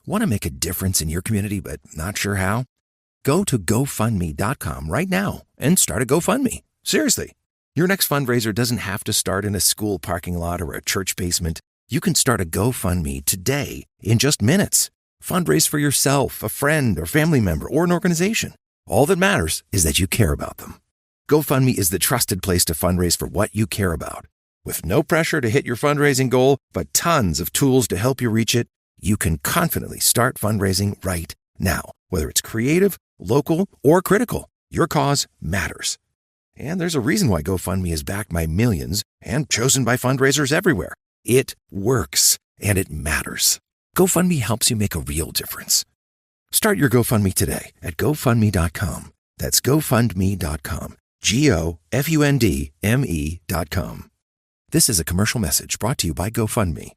Want to make a difference in your community but not sure how? Go to GoFundMe.com right now and start a GoFundMe. Seriously. Your next fundraiser doesn't have to start in a school parking lot or a church basement. You can start a GoFundMe today in just minutes. Fundraise for yourself, a friend or family member, or an organization. All that matters is that you care about them. GoFundMe is the trusted place to fundraise for what you care about. With no pressure to hit your fundraising goal, but tons of tools to help you reach it, you can confidently start fundraising right now. Whether it's creative, local, or critical, your cause matters. And there's a reason why GoFundMe is backed by millions and chosen by fundraisers everywhere. It works, and it matters. GoFundMe helps you make a real difference. Start your GoFundMe today at GoFundMe.com. That's GoFundMe.com. GoFundMe.com. This is a commercial message brought to you by GoFundMe.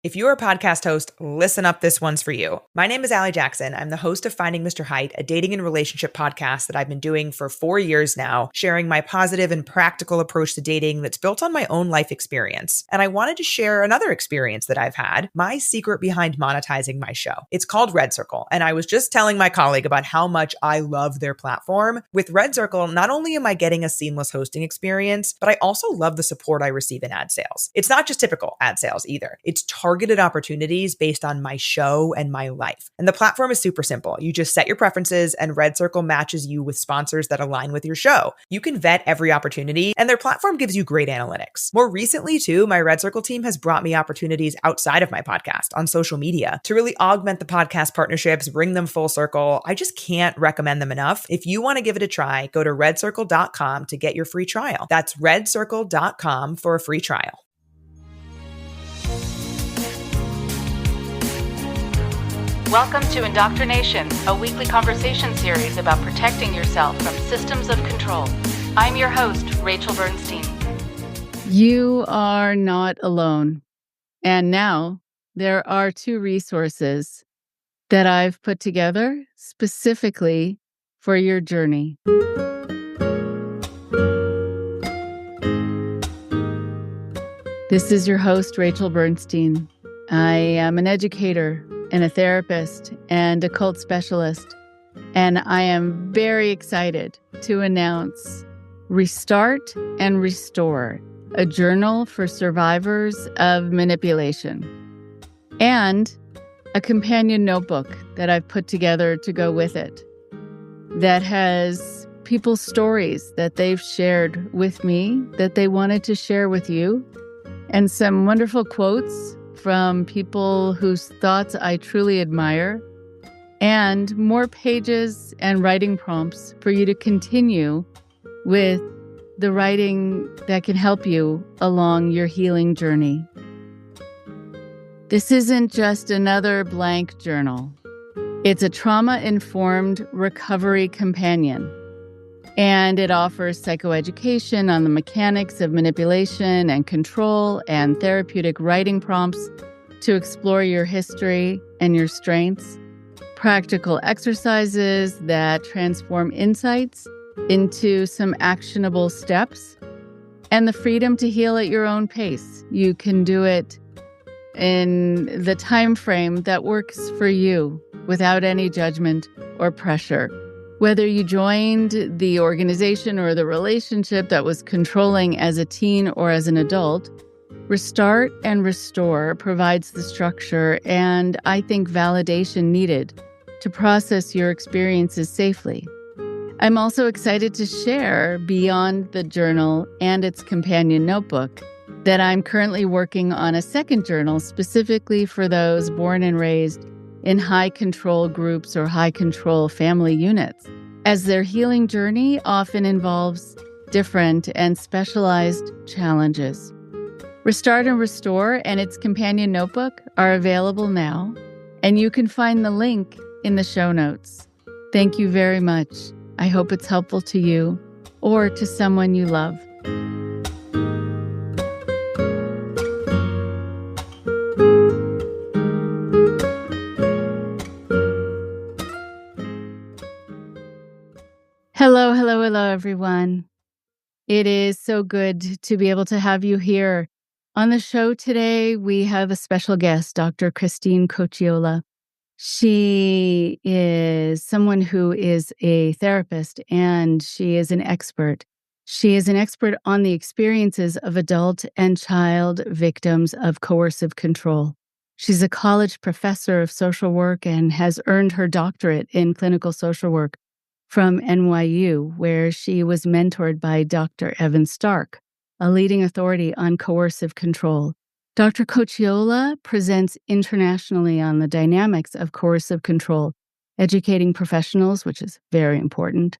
If you're a podcast host, listen up, this one's for you. My name is Allie Jackson. I'm the host of Finding Mr. Height, a dating and relationship podcast that I've been doing for 4 years now, sharing my positive and practical approach to dating that's built on my own life experience. And I wanted to share another experience that I've had, my secret behind monetizing my show. It's called Red Circle, and I was just telling my colleague about how much I love their platform. With Red Circle, not only am I getting a seamless hosting experience, but I also love the support I receive in ad sales. It's not just typical ad sales either. It's targeted opportunities based on my show and my life. And the platform is super simple. You just set your preferences and Red Circle matches you with sponsors that align with your show. You can vet every opportunity and their platform gives you great analytics. More recently too, my Red Circle team has brought me opportunities outside of my podcast on social media to really augment the podcast partnerships, bring them full circle. I just can't recommend them enough. If you want to give it a try, go to redcircle.com to get your free trial. That's redcircle.com for a free trial. Welcome to IndoctriNation, a weekly conversation series about protecting yourself from systems of control. I'm your host, Rachel Bernstein. You are not alone. And now there are 2 resources that I've put together specifically for your journey. This is your host, Rachel Bernstein. I am an educator and a therapist and a cult specialist. And I am very excited to announce Restart and Restore, a journal for survivors of manipulation, and a companion notebook that I've put together to go with it that has people's stories that they've shared with me that they wanted to share with you, and some wonderful quotes from people whose thoughts I truly admire, and more pages and writing prompts for you to continue with the writing that can help you along your healing journey. This isn't just another blank journal. It's a trauma-informed recovery companion, and it offers psychoeducation on the mechanics of manipulation and control and therapeutic writing prompts to explore your history and your strengths, practical exercises that transform insights into some actionable steps, and the freedom to heal at your own pace. You can do it in the time frame that works for you without any judgment or pressure. Whether you joined the organization or the relationship that was controlling as a teen or as an adult, Restart and Restore provides the structure and, I think, validation needed to process your experiences safely. I'm also excited to share, beyond the journal and its companion notebook, that I'm currently working on a second journal specifically for those born and raised in high control groups or high control family units, as their healing journey often involves different and specialized challenges. Restart and Restore and its companion notebook are available now, and you can find the link in the show notes. Thank you very much. I hope it's helpful to you or to someone you love. Hello, everyone. It is so good to be able to have you here On the show today, we have a special guest, Dr. Christine Cocchiola. She is someone who is a therapist, and she is an expert. She is an expert on the experiences of adult and child victims of coercive control. She's a college professor of social work and has earned her doctorate in clinical social work from NYU, where she was mentored by Dr. Evan Stark, a leading authority on coercive control. Dr. Cocchiola presents internationally on the dynamics of coercive control, educating professionals, which is very important,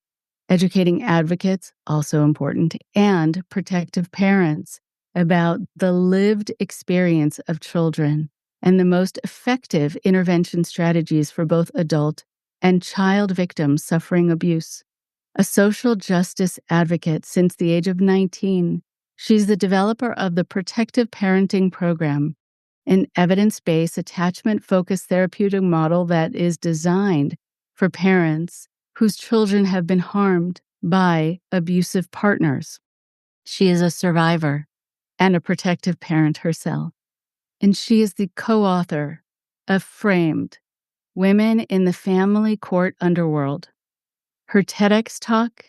educating advocates, also important, and protective parents about the lived experience of children and the most effective intervention strategies for both adult and child victims suffering abuse. A social justice advocate since the age of 19, she's the developer of the Protective Parenting Program, an evidence-based, attachment-focused therapeutic model that is designed for parents whose children have been harmed by abusive partners. She is a survivor and a protective parent herself. And she is the co-author of Framed: Women in the Family Court Underworld. Her TEDx talk,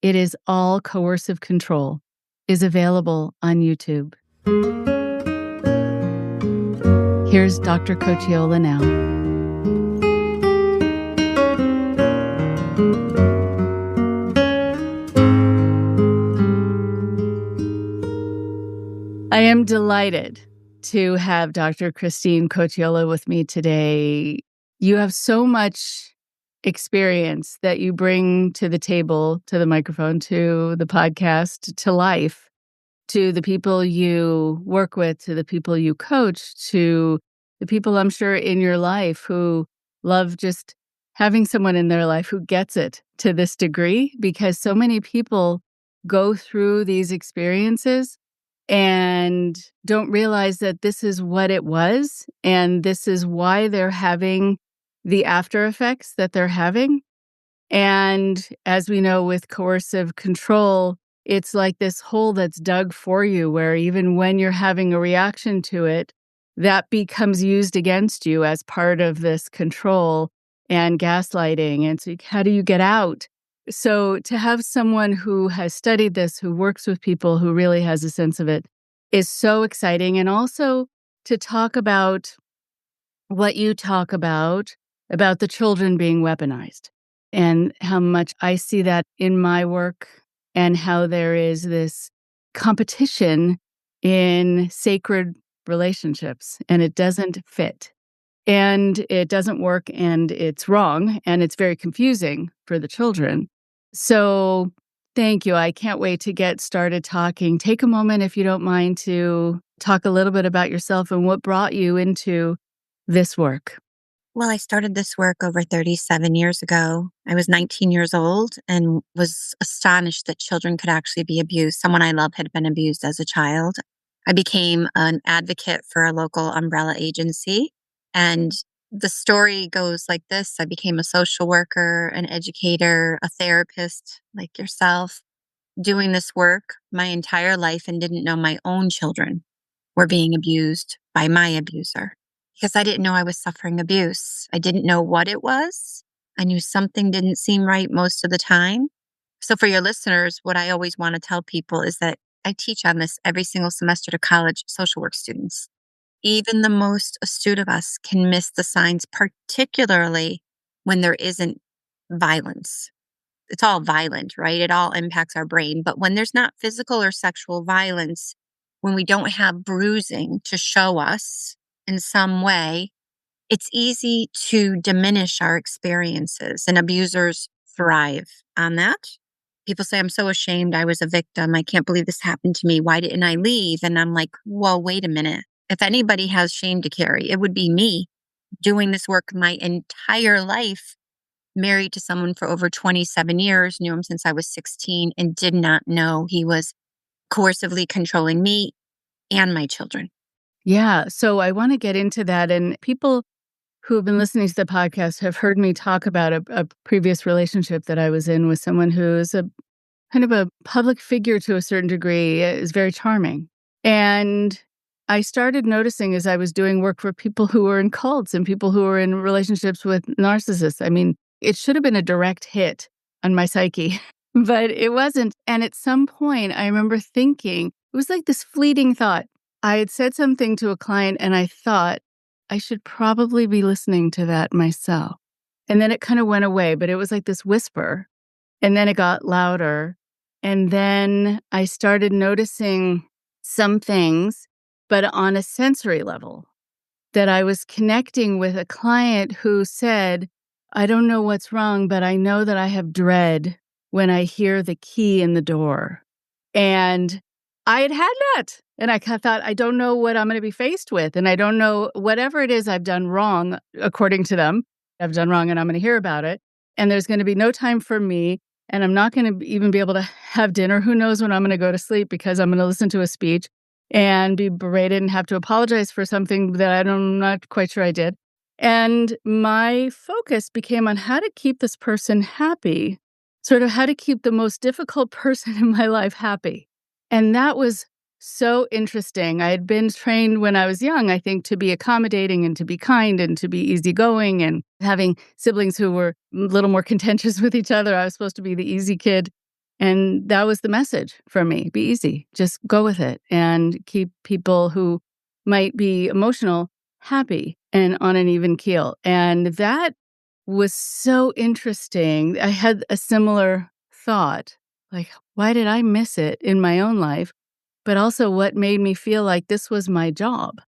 It Is All Coercive Control, is available on YouTube. Here's Dr. Cocchiola now. I am delighted to have Dr. Christine Cocchiola with me today. You have so much experience that you bring to the table, to the microphone, to the podcast, to life, to the people you work with, to the people you coach, to the people I'm sure in your life who love just having someone in their life who gets it to this degree, because so many people go through these experiences and don't realize that this is what it was, and this is why they're having the after effects that they're having. And as we know with coercive control, it's like this hole that's dug for you, where even when you're having a reaction to it, that becomes used against you as part of this control and gaslighting. And so how do you get out? So to have someone who has studied this, who works with people, who really has a sense of it, is so exciting. And also to talk about what you talk about the children being weaponized, and how much I see that in my work, and how there is this competition in sacred relationships, and it doesn't fit. And it doesn't work, and it's wrong, and it's very confusing for the children. So thank you. I can't wait to get started talking. Take a moment, if you don't mind, to talk a little bit about yourself and what brought you into this work. Well, I started this work over 37 years ago. I was 19 years old and was astonished that children could actually be abused. Someone I love had been abused as a child. I became an advocate for a local umbrella agency. And the story goes like this. I became a social worker, an educator, a therapist like yourself, doing this work my entire life, and didn't know my own children were being abused by my abuser, because I didn't know I was suffering abuse. I didn't know what it was. I knew something didn't seem right most of the time. So for your listeners, what I always want to tell people is that I teach on this every single semester to college social work students. Even the most astute of us can miss the signs, particularly when there isn't violence. It's all violent, right? It all impacts our brain. But when there's not physical or sexual violence, when we don't have bruising to show us in some way, it's easy to diminish our experiences, and abusers thrive on that. People say, I'm so ashamed I was a victim. I can't believe this happened to me. Why didn't I leave? And I'm like, whoa, wait a minute. If anybody has shame to carry, it would be me, doing this work my entire life, married to someone for over 27 years, knew him since I was 16, and did not know he was coercively controlling me and my children. Yeah. So I want to get into that. And people who have been listening to the podcast have heard me talk about a previous relationship that I was in with someone who is a kind of a public figure to a certain degree, is very charming. And I started noticing as I was doing work for people who were in cults and people who were in relationships with narcissists. I mean, it should have been a direct hit on my psyche, but it wasn't. And at some point, I remember thinking, it was like this fleeting thought. I had said something to a client and I thought, I should probably be listening to that myself. And then it kind of went away, but it was like this whisper. And then it got louder. And then I started noticing some things, but on a sensory level, that I was connecting with a client who said, I don't know what's wrong, but I know that I have dread when I hear the key in the door. And I had that. And I thought, I don't know what I'm going to be faced with. And I don't know whatever it is I've done wrong, according to them. I've done wrong and I'm going to hear about it. And there's going to be no time for me. And I'm not going to even be able to have dinner. Who knows when I'm going to go to sleep because I'm going to listen to a speech and be berated and have to apologize for something that I'm not quite sure I did. And my focus became on how to keep this person happy, sort of how to keep the most difficult person in my life happy. And that was so interesting. I had been trained when I was young, I think, to be accommodating and to be kind and to be easygoing, and having siblings who were a little more contentious with each other. I was supposed to be the easy kid. And that was the message for me. Be easy. Just go with it and keep people who might be emotional happy and on an even keel. And that was so interesting. I had a similar thought, like, why did I miss it in my own life? But also what made me feel like this was my job,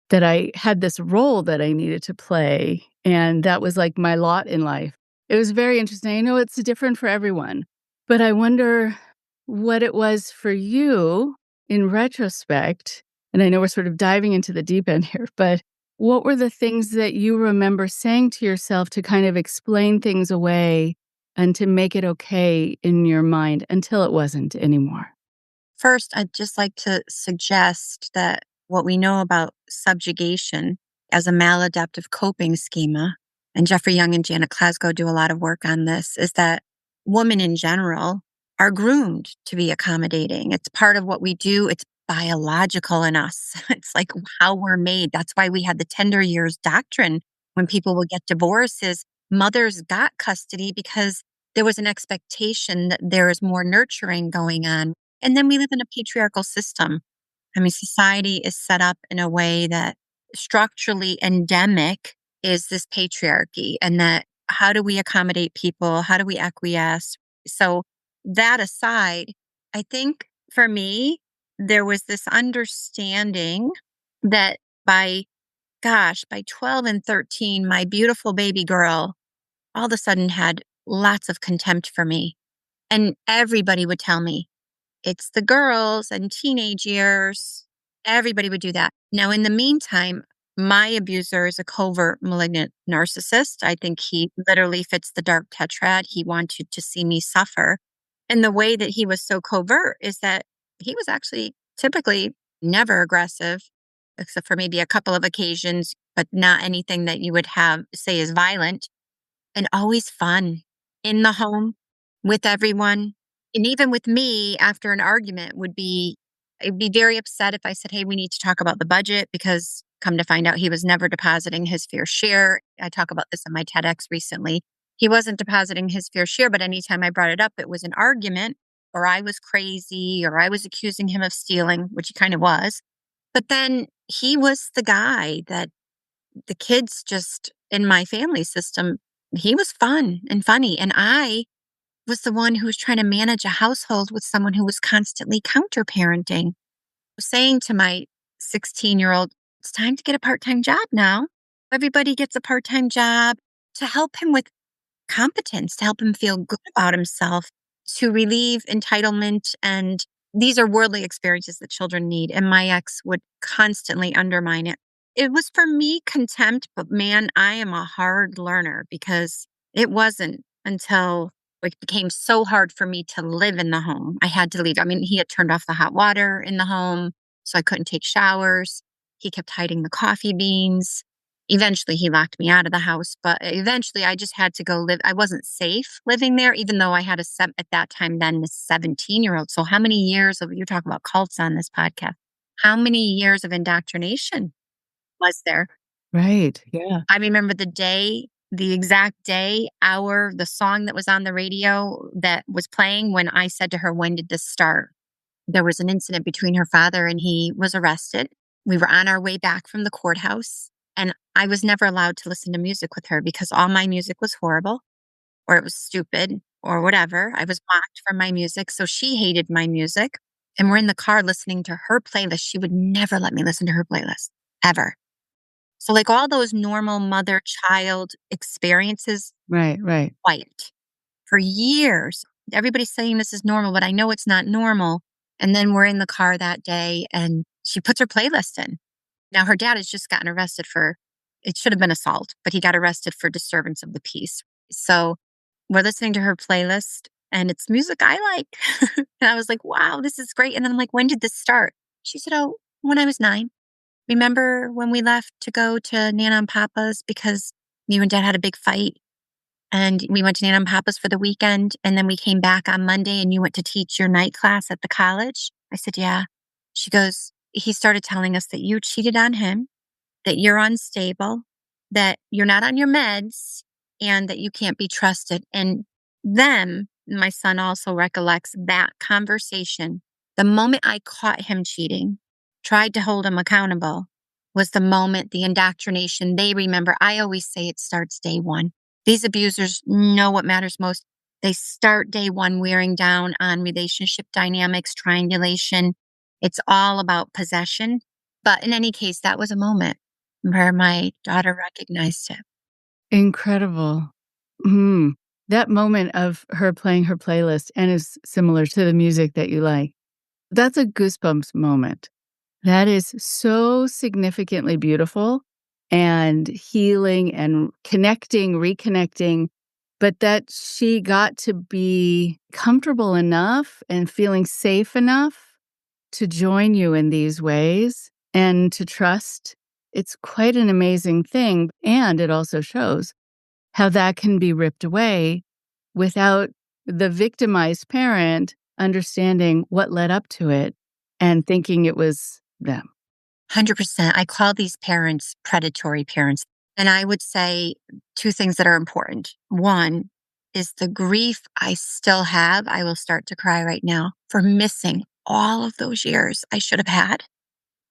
that I had this role that I needed to play. And that was like my lot in life. It was very interesting. I know it's different for everyone, but I wonder what it was for you in retrospect. And I know we're sort of diving into the deep end here, but what were the things that you remember saying to yourself to kind of explain things away and to make it okay in your mind until it wasn't anymore? First, I'd just like to suggest that what we know about subjugation as a maladaptive coping schema, and Jeffrey Young and Janet Glasgow do a lot of work on this, is that women in general are groomed to be accommodating. It's part of what we do. It's biological in us. It's like how we're made. That's why we had the tender years doctrine when people would get divorces. Mothers got custody because there was an expectation that there is more nurturing going on. And then we live in a patriarchal system. I mean, society is set up in a way that structurally endemic is this patriarchy, and that how do we accommodate people? How do we acquiesce? So that aside, I think for me, there was this understanding that by 12 and 13, my beautiful baby girl all of a sudden had lots of contempt for me. And everybody would tell me, it's the girls and teenage years. Everybody would do that. Now, in the meantime, my abuser is a covert malignant narcissist. I think he literally fits the dark tetrad. He wanted to see me suffer. And the way that he was so covert is that he was actually typically never aggressive, except for maybe a couple of occasions, but not anything that you would have say is violent, and always fun in the home with everyone. And even with me, after an argument I'd be very upset if I said, hey, we need to talk about the budget, because come to find out he was never depositing his fair share. I talk about this in my TEDx recently. He wasn't depositing his fair share, but anytime I brought it up, it was an argument, or I was crazy, or I was accusing him of stealing, which he kind of was. But then he was the guy that the kids just in my family system, he was fun and funny. And I was the one who was trying to manage a household with someone who was constantly counter-parenting. Saying to my 16-year-old, it's time to get a part-time job now. Everybody gets a part-time job, to help him with competence, to help him feel good about himself, to relieve entitlement. And these are worldly experiences that children need. And my ex would constantly undermine it. It was for me contempt, but man, I am a hard learner, because it wasn't until it became so hard for me to live in the home. I had to leave. I mean, he had turned off the hot water in the home, so I couldn't take showers. He kept hiding the coffee beans. Eventually, he locked me out of the house, but eventually I just had to go live. I wasn't safe living there, even though I had at that time, then, a 17-year-old. So how many years of, you're talking about cults on this podcast, how many years of indoctrination was there? Right. Yeah. I remember the day, the exact day, hour, the song that was on the radio that was playing when I said to her, "When did this start?" There was an incident between her father and he was arrested. We were on our way back from the courthouse, and I was never allowed to listen to music with her because all my music was horrible or it was stupid or whatever. I was blocked from my music. So she hated my music. And we're in the car listening to her playlist. She would never let me listen to her playlist, ever. So, like all those normal mother child experiences Right. Right. wiped for years. Everybody's saying this is normal, but I know it's not normal. And then we're in the car that day and she puts her playlist in. Now, her dad has just gotten arrested for, it should have been assault, but he got arrested for disturbance of the peace. So we're listening to her playlist and it's music I like. And I was like, wow, this is great. And then I'm like, when did this start? She said, oh, when I was 9. Remember when we left to go to Nana and Papa's because you and Dad had a big fight? And we went to Nana and Papa's for the weekend. And then we came back on Monday and you went to teach your night class at the college. I said, yeah. She goes, he started telling us that you cheated on him, that you're unstable, that you're not on your meds, and that you can't be trusted. And then my son also recollects that conversation. The moment I caught him cheating, tried to hold him accountable, was the moment the indoctrination they remember. I always say it starts day one. These abusers know what matters most. They start day one wearing down on relationship dynamics, triangulation. It's all about possession. But in any case, that was a moment where my daughter recognized it. Incredible. That moment of her playing her playlist and is similar to the music that you like. That's a goosebumps moment. That is so significantly beautiful and healing and connecting, reconnecting, but that she got to be comfortable enough and feeling safe enough to join you in these ways and to trust. It's quite an amazing thing. And it also shows how that can be ripped away without the victimized parent understanding what led up to it and thinking it was them. 100%. I call these parents predatory parents. And I would say 2 things that are important. One is the grief I still have. I will start to cry right now for missing all of those years I should have had.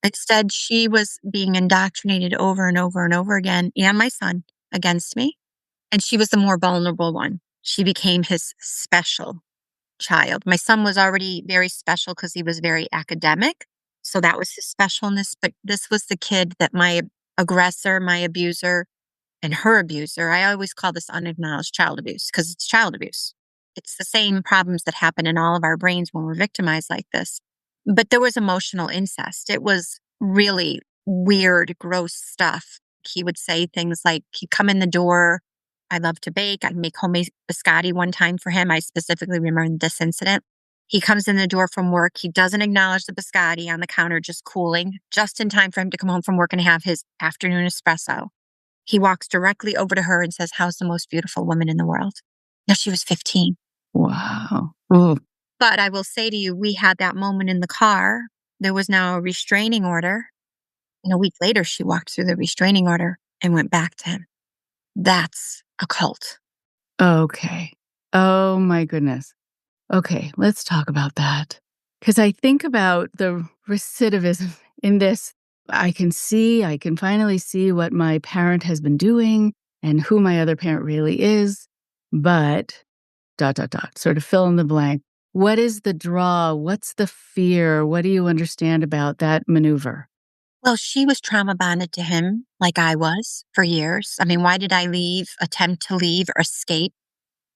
Instead, she was being indoctrinated over and over and over again, and my son against me. And she was the more vulnerable one. She became his special child. My son was already very special because he was very academic. So that was his specialness. But this was the kid that my aggressor, my abuser, and her abuser, I always call this unacknowledged child abuse because it's child abuse. It's the same problems that happen in all of our brains when we're victimized like this. But there was emotional incest. It was really weird, gross stuff. He would say things like, he'd come in the door. I love to bake. I'd make homemade biscotti one time for him. I specifically remember this incident. He comes in the door from work. He doesn't acknowledge the biscotti on the counter, just cooling, just in time for him to come home from work and have his afternoon espresso. He walks directly over to her and says, how's the most beautiful woman in the world? Now, she was 15. Wow. Ooh. But I will say to you, we had that moment in the car. There was now a restraining order. And a week later, she walked through the restraining order and went back to him. That's a cult. Okay. Oh my goodness. Okay, let's talk about that. Because I think about the recidivism in this. I can finally see what my parent has been doing and who my other parent really is. But ... sort of fill in the blank. What is the draw? What's the fear? What do you understand about that maneuver? Well, she was trauma bonded to him like I was for years. I mean, why did I attempt to leave or escape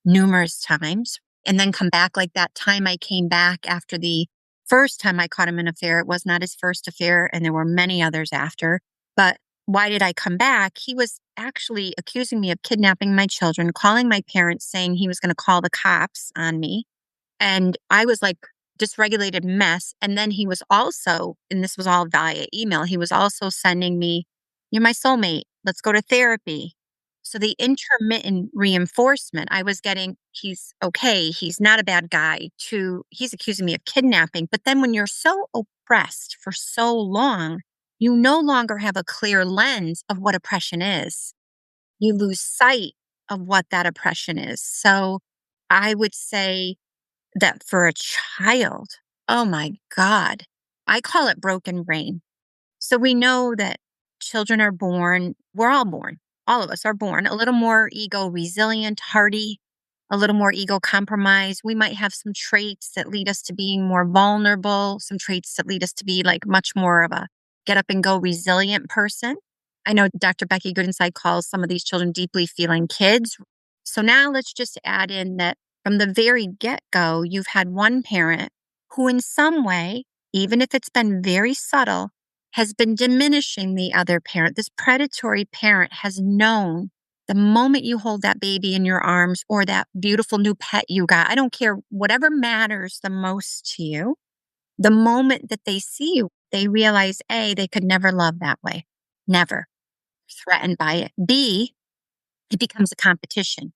numerous times and then come back like that time I came back after the first time I caught him in an affair? It was not his first affair, and there were many others after. But why did I come back? He was actually accusing me of kidnapping my children, calling my parents, saying he was going to call the cops on me. And I was like dysregulated mess. And then he was also, and this was all via email, he was also sending me, you're my soulmate. Let's go to therapy. So the intermittent reinforcement, I was getting, he's okay, he's not a bad guy, to he's accusing me of kidnapping. But then when you're so oppressed for so long, you no longer have a clear lens of what oppression is. You lose sight of what that oppression is. So I would say that for a child, oh my God, I call it broken brain. So we know that children are born, we're all born, all of us are born a little more ego resilient, hardy, a little more ego compromised. We might have some traits that lead us to being more vulnerable, some traits that lead us to be like much more of a get up and go resilient person. I know Dr. Becky Goodenside calls some of these children deeply feeling kids. So now let's just add in that from the very get go, you've had one parent who, in some way, even if it's been very subtle, has been diminishing the other parent. This predatory parent has known the moment you hold that baby in your arms or that beautiful new pet you got, I don't care, whatever matters the most to you, the moment that they see you, they realize A, they could never love that way. Never. Threatened by it. B, it becomes a competition.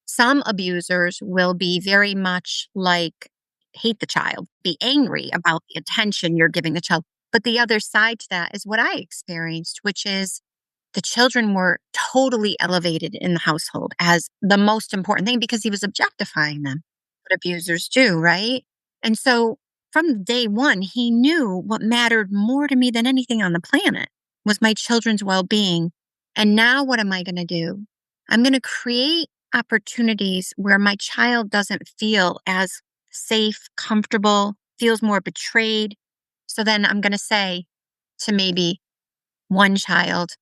Some abusers will be very much like hate the child, be angry about the attention you're giving the child. But the other side to that is what I experienced, which is the children were totally elevated in the household as the most important thing because he was objectifying them. What abusers do, right? And so from day one, he knew what mattered more to me than anything on the planet was my children's well being. And now what am I going to do? I'm going to create opportunities where my child doesn't feel as safe, comfortable, feels more betrayed. So then I'm going to say to maybe one child,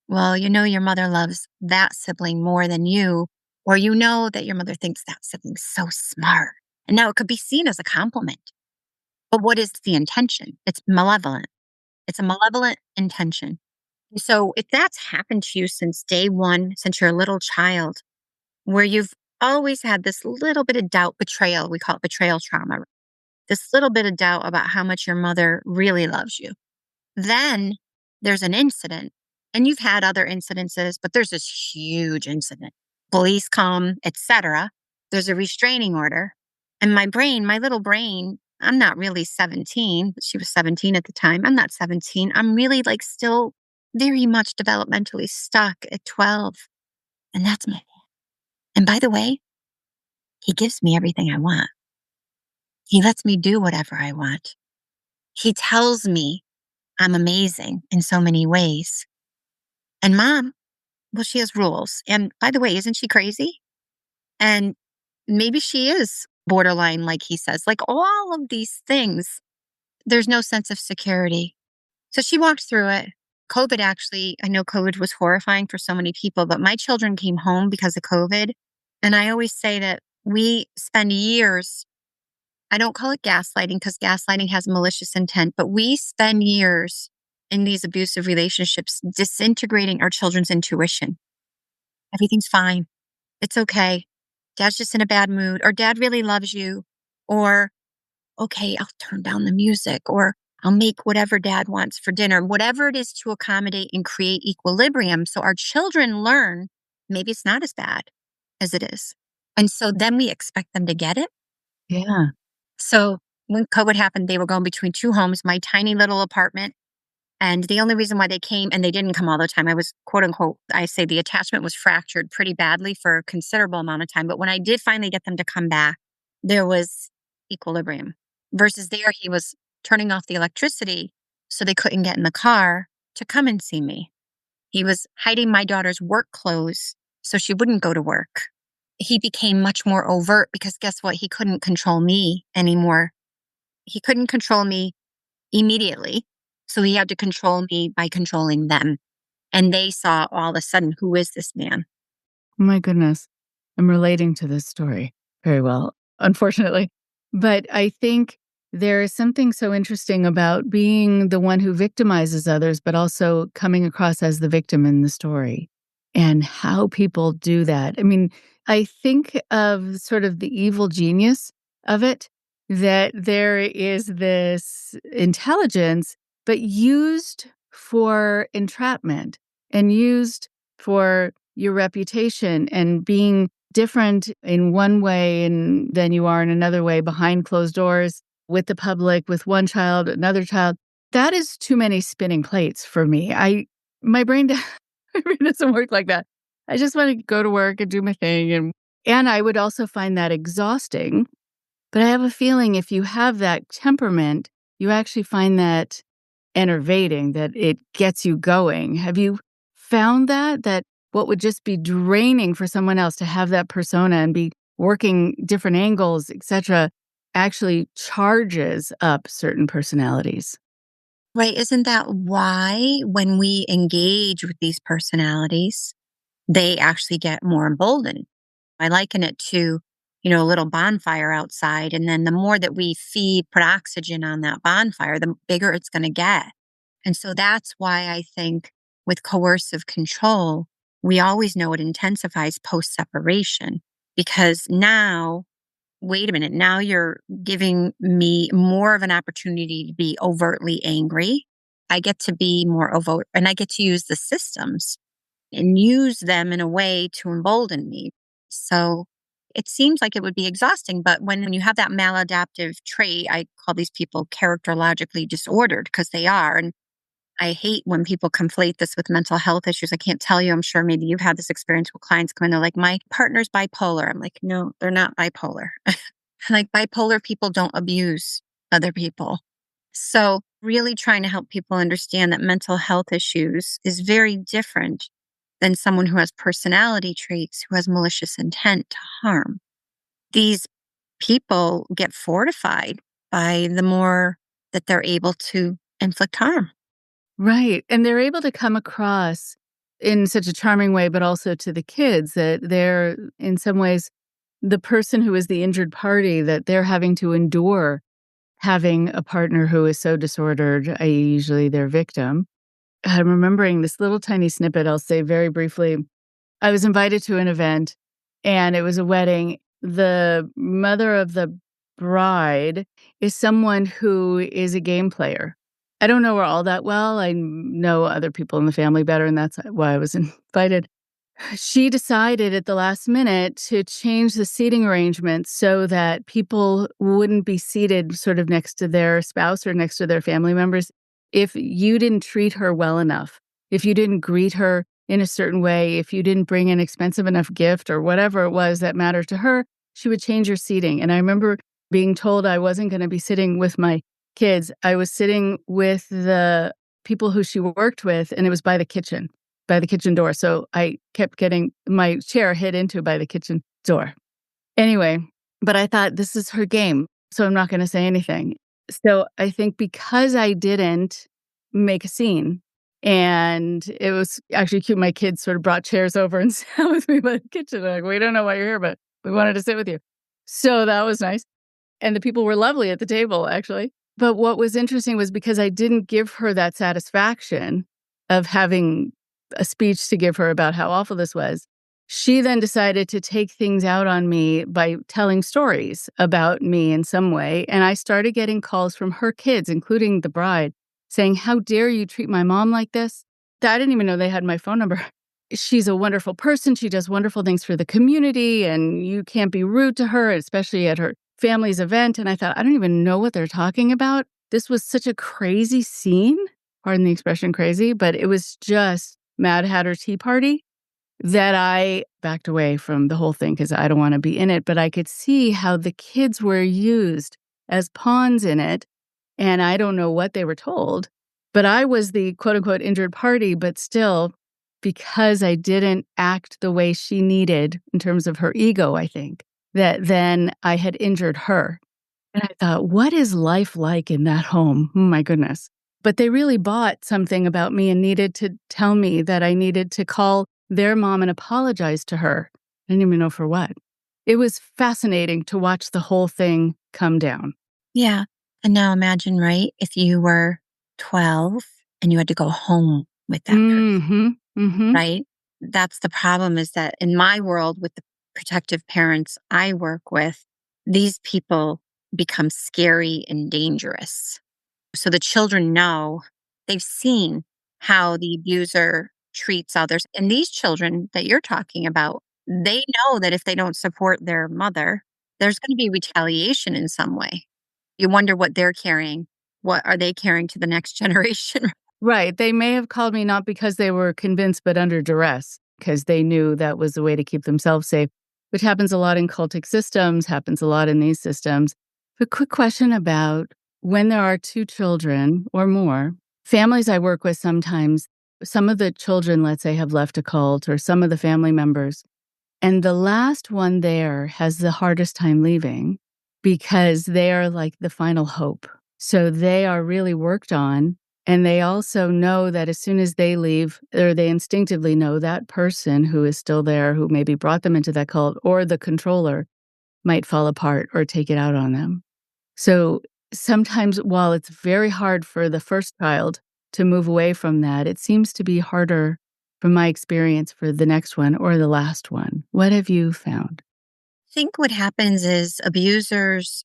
well, you know, your mother loves that sibling more than you, or you know that your mother thinks that sibling's so smart. And now it could be seen as a compliment. But what is the intention? It's malevolent. It's a malevolent intention. So if that's happened to you since day one, since you're a little child, where you've always had this little bit of doubt, betrayal, we call it betrayal trauma, this little bit of doubt about how much your mother really loves you. Then there's an incident, and you've had other incidences, but there's this huge incident. Police come, etc. There's a restraining order. And my brain, my little brain, I'm not really 17, but she was 17 at the time. I'm not 17. I'm really like still very much developmentally stuck at 12. And that's my dad. And by the way, he gives me everything I want. He lets me do whatever I want. He tells me I'm amazing in so many ways. And mom, well, she has rules. And by the way, isn't she crazy? And maybe she is borderline, like he says, like all of these things. There's no sense of security. So she walked through it. COVID actually, I know COVID was horrifying for so many people, but my children came home because of COVID. And I always say that we spend years, I don't call it gaslighting because gaslighting has malicious intent, but we spend years in these abusive relationships disintegrating our children's intuition. Everything's fine. It's okay. Dad's just in a bad mood, or dad really loves you, or okay, I'll turn down the music, or I'll make whatever dad wants for dinner, whatever it is to accommodate and create equilibrium. So our children learn maybe it's not as bad as it is. And so then we expect them to get it. Yeah. So when COVID happened, they were going between two homes, my tiny little apartment. And the only reason why they came, and they didn't come all the time, I was quote unquote, I say the attachment was fractured pretty badly for a considerable amount of time. But when I did finally get them to come back, there was equilibrium. Versus there, he was turning off the electricity so they couldn't get in the car to come and see me. He was hiding my daughter's work clothes so she wouldn't go to work. He became much more overt because guess what? He couldn't control me anymore. He couldn't control me immediately. So he had to control me by controlling them. And they saw all of a sudden, who is this man? Oh my goodness. I'm relating to this story very well, unfortunately. But I think there is something so interesting about being the one who victimizes others, but also coming across as the victim in the story and how people do that. I mean, I think of sort of the evil genius of it, that there is this intelligence, but used for entrapment and used for your reputation and being different in one way and than you are in another way behind closed doors with the public, with one child, another child. That is too many spinning plates for me. My brain, my brain doesn't work like that. I just want to go to work and do my thing. And I would also find that exhausting. But I have a feeling if you have that temperament, you actually find that enervating, that it gets you going. Have you found that what would just be draining for someone else to have that persona and be working different angles, etc., actually charges up certain personalities? Right. Isn't that why when we engage with these personalities, they actually get more emboldened? I liken it to, a little bonfire outside. And then the more that we put oxygen on that bonfire, the bigger it's going to get. And so that's why I think with coercive control, we always know it intensifies post separation because now, wait a minute, now you're giving me more of an opportunity to be overtly angry. I get to be more overt and I get to use the systems and use them in a way to embolden me. So it seems like it would be exhausting, but when you have that maladaptive trait, I call these people characterologically disordered because they are. And I hate when people conflate this with mental health issues. I can't tell you. I'm sure maybe you've had this experience with clients come in. They're like, my partner's bipolar. I'm like, no, they're not bipolar. Like bipolar people don't abuse other people. So really trying to help people understand that mental health issues is very different than someone who has personality traits, who has malicious intent to harm. These people get fortified by the more that they're able to inflict harm. Right. And they're able to come across in such a charming way, but also to the kids that they're, in some ways, the person who is the injured party, that they're having to endure having a partner who is so disordered, i.e., usually their victim. I'm remembering this little tiny snippet I'll say very briefly. I was invited to an event, and it was a wedding. The mother of the bride is someone who is a game player. I don't know her all that well. I know other people in the family better, and that's why I was invited. She decided at the last minute to change the seating arrangement so that people wouldn't be seated sort of next to their spouse or next to their family members if you didn't treat her well enough, if you didn't greet her in a certain way, if you didn't bring an expensive enough gift or whatever it was that mattered to her, she would change your seating. And I remember being told I wasn't going to be sitting with my kids. I was sitting with the people who she worked with, and it was by the kitchen door. So I kept getting my chair hit into by the kitchen door. Anyway, but I thought this is her game, so I'm not going to say anything. So I think because I didn't make a scene, and it was actually cute, my kids sort of brought chairs over and sat with me by the kitchen. Like, we don't know why you're here, but we wanted to sit with you. So that was nice. And the people were lovely at the table, actually. But what was interesting was because I didn't give her that satisfaction of having a speech to give her about how awful this was, she then decided to take things out on me by telling stories about me in some way. And I started getting calls from her kids, including the bride, saying, "How dare you treat my mom like this?" I didn't even know they had my phone number. "She's a wonderful person. She does wonderful things for the community, and you can't be rude to her, especially at her family's event." And I thought, I don't even know what they're talking about. This was such a crazy scene. Pardon the expression crazy, but it was just Mad Hatter Tea Party that I backed away from the whole thing because I don't want to be in it. But I could see how the kids were used as pawns in it. And I don't know what they were told. But I was the quote unquote injured party. But still, because I didn't act the way she needed in terms of her ego, I think, that then I had injured her. And I thought, what is life like in that home? Oh, my goodness. But they really bought something about me and needed to tell me that I needed to call their mom and apologize to her. I didn't even know for what. It was fascinating to watch the whole thing come down. Yeah. And now imagine, right, if you were 12 and you had to go home with that person, right? That's the problem, is that in my world with the protective parents I work with, these people become scary and dangerous. So the children know, they've seen how the abuser treats others. And these children that you're talking about, they know that if they don't support their mother, there's going to be retaliation in some way. You wonder what they're carrying. What are they carrying to the next generation? Right. They may have called me not because they were convinced, but under duress, because they knew that was the way to keep themselves safe, which happens a lot in cultic systems, happens a lot in these systems. A quick question about when there are two children or more, families I work with sometimes, some of the children, let's say, have left a cult or some of the family members, and the last one there has the hardest time leaving because they are like the final hope. So they are really worked on. And they also know that as soon as they leave, or they instinctively know that person who is still there, who maybe brought them into that cult, or the controller might fall apart or take it out on them. So sometimes while it's very hard for the first child to move away from that, it seems to be harder, from my experience, for the next one or the last one. What have you found? I think what happens is abusers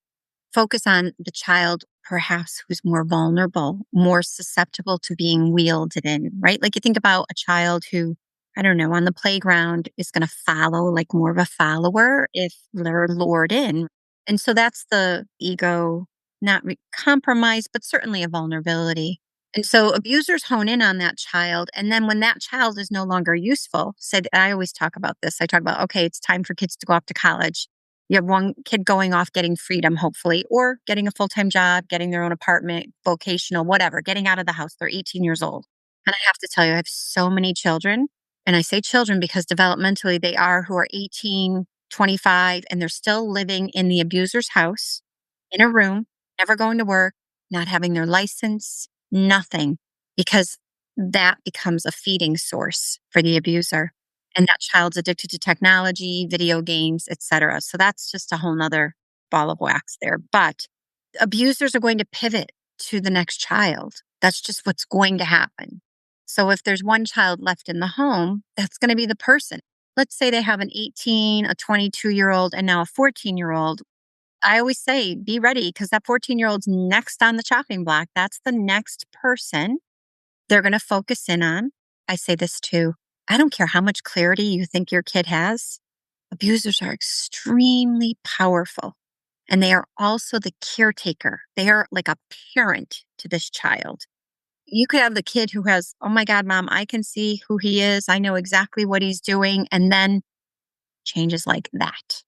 focus on the child perhaps who's more vulnerable, more susceptible to being wielded in, right? Like you think about a child who, I don't know, on the playground is going to follow, like more of a follower if they're lured in. And so that's the ego, not compromise, but certainly a vulnerability. And so abusers hone in on that child. And then when that child is no longer useful, said, I always talk about this. I talk about, okay, it's time for kids to go off to college. You have one kid going off getting freedom, hopefully, or getting a full-time job, getting their own apartment, vocational, whatever, getting out of the house. They're 18 years old. And I have to tell you, I have so many children. And I say children because developmentally they are who are 18, 25, and they're still living in the abuser's house, in a room, never going to work, not having their license, nothing, because that becomes a feeding source for the abuser. And that child's addicted to technology, video games, etc. So that's just a whole nother ball of wax there. But abusers are going to pivot to the next child. That's just what's going to happen. So if there's one child left in the home, that's going to be the person. Let's say they have an 18, a 22-year-old, and now a 14-year-old. I always say, be ready, because that 14-year-old's next on the chopping block. That's the next person they're going to focus in on. I say this too. I don't care how much clarity you think your kid has. Abusers are extremely powerful. And they are also the caretaker. They are like a parent to this child. You could have the kid who has, oh my God, mom, I can see who he is. I know exactly what he's doing. And then changes like that.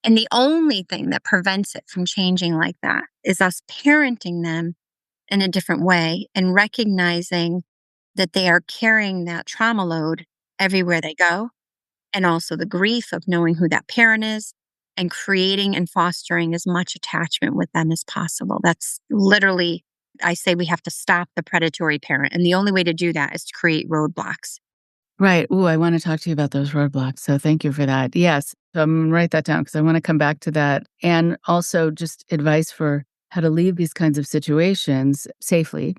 And the only thing that prevents it from changing like that is us parenting them in a different way and recognizing that they are carrying that trauma load everywhere they go. And also the grief of knowing who that parent is and creating and fostering as much attachment with them as possible. That's literally, I say we have to stop the predatory parent. And the only way to do that is to create roadblocks. Right. Ooh, I want to talk to you about those roadblocks. So thank you for that. Yes. So I'm going to write that down because I want to come back to that. And also just advice for how to leave these kinds of situations safely.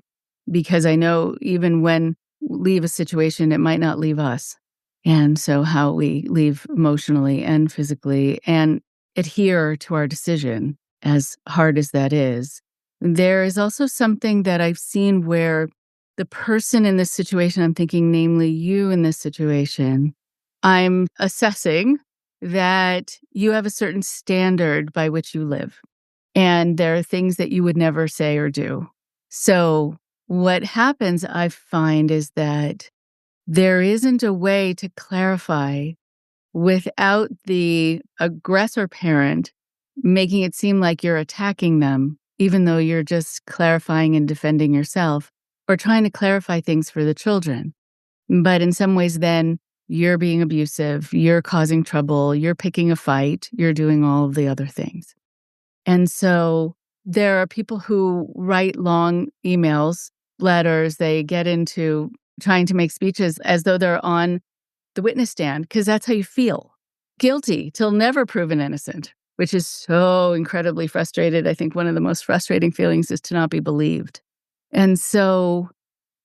Because I know even when we leave a situation, it might not leave us. And so how we leave emotionally and physically and adhere to our decision, as hard as that is. There is also something that I've seen where the person in this situation, I'm thinking namely you in this situation, I'm assessing that you have a certain standard by which you live. And there are things that you would never say or do. So what happens, I find, is that there isn't a way to clarify without the aggressor parent making it seem like you're attacking them, even though you're just clarifying and defending yourself or trying to clarify things for the children. But in some ways, then you're being abusive, you're causing trouble, you're picking a fight, you're doing all of the other things. And so there are people who write long emails, letters, they get into trying to make speeches as though they're on the witness stand, because that's how you feel. Guilty till never proven innocent, which is so incredibly frustrated. I think one of the most frustrating feelings is to not be believed. And so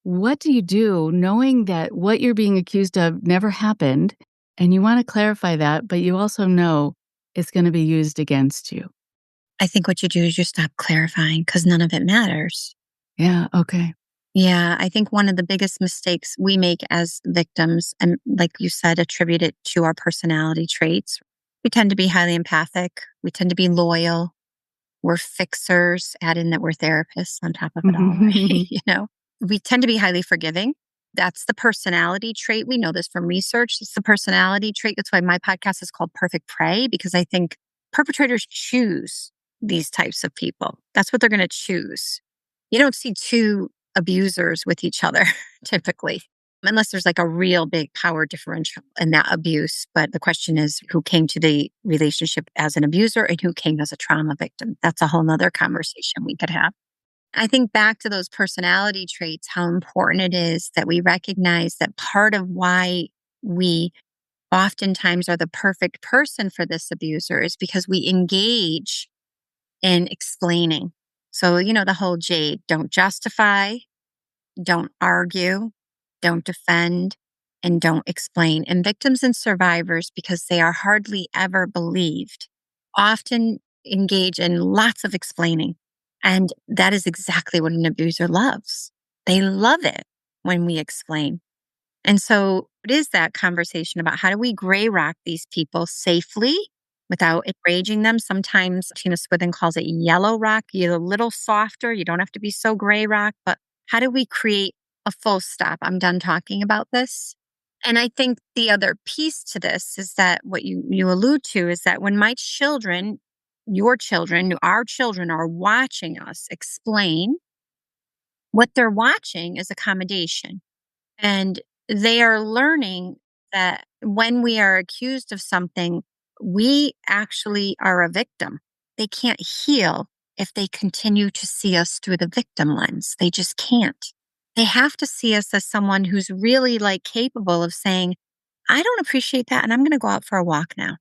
what do you do knowing that what you're being accused of never happened, and you want to clarify that, but you also know it's going to be used against you? I think what you do is you stop clarifying because none of it matters. Yeah, okay. Yeah, I think one of the biggest mistakes we make as victims, and like you said, attribute it to our personality traits. We tend to be highly empathic. We tend to be loyal. We're fixers, add in that we're therapists on top of it all, right? We tend to be highly forgiving. That's the personality trait. We know this from research. It's the personality trait. That's why my podcast is called Perfect Prey, because I think perpetrators choose these types of people. That's what they're going to choose. You don't see two abusers with each other typically, unless there's like a real big power differential in that abuse. But the question is who came to the relationship as an abuser and who came as a trauma victim. That's a whole nother conversation we could have. I think back to those personality traits, how important it is that we recognize that part of why we oftentimes are the perfect person for this abuser is because we engage in explaining. So, the whole Jade, don't justify, don't argue, don't defend, and don't explain. And victims and survivors, because they are hardly ever believed, often engage in lots of explaining. And that is exactly what an abuser loves. They love it when we explain. And so it is that conversation about how do we gray rock these people safely without enraging them. Sometimes Tina Swithin calls it yellow rock. You're a little softer. You don't have to be so gray rock, but how do we create a full stop? I'm done talking about this. And I think the other piece to this is that what you allude to is that when my children, your children, our children are watching us explain, what they're watching is accommodation. And they are learning that when we are accused of something, we actually are a victim. They can't heal if they continue to see us through the victim lens. They just can't. They have to see us as someone who's really capable of saying, I don't appreciate that. And I'm going to go out for a walk now.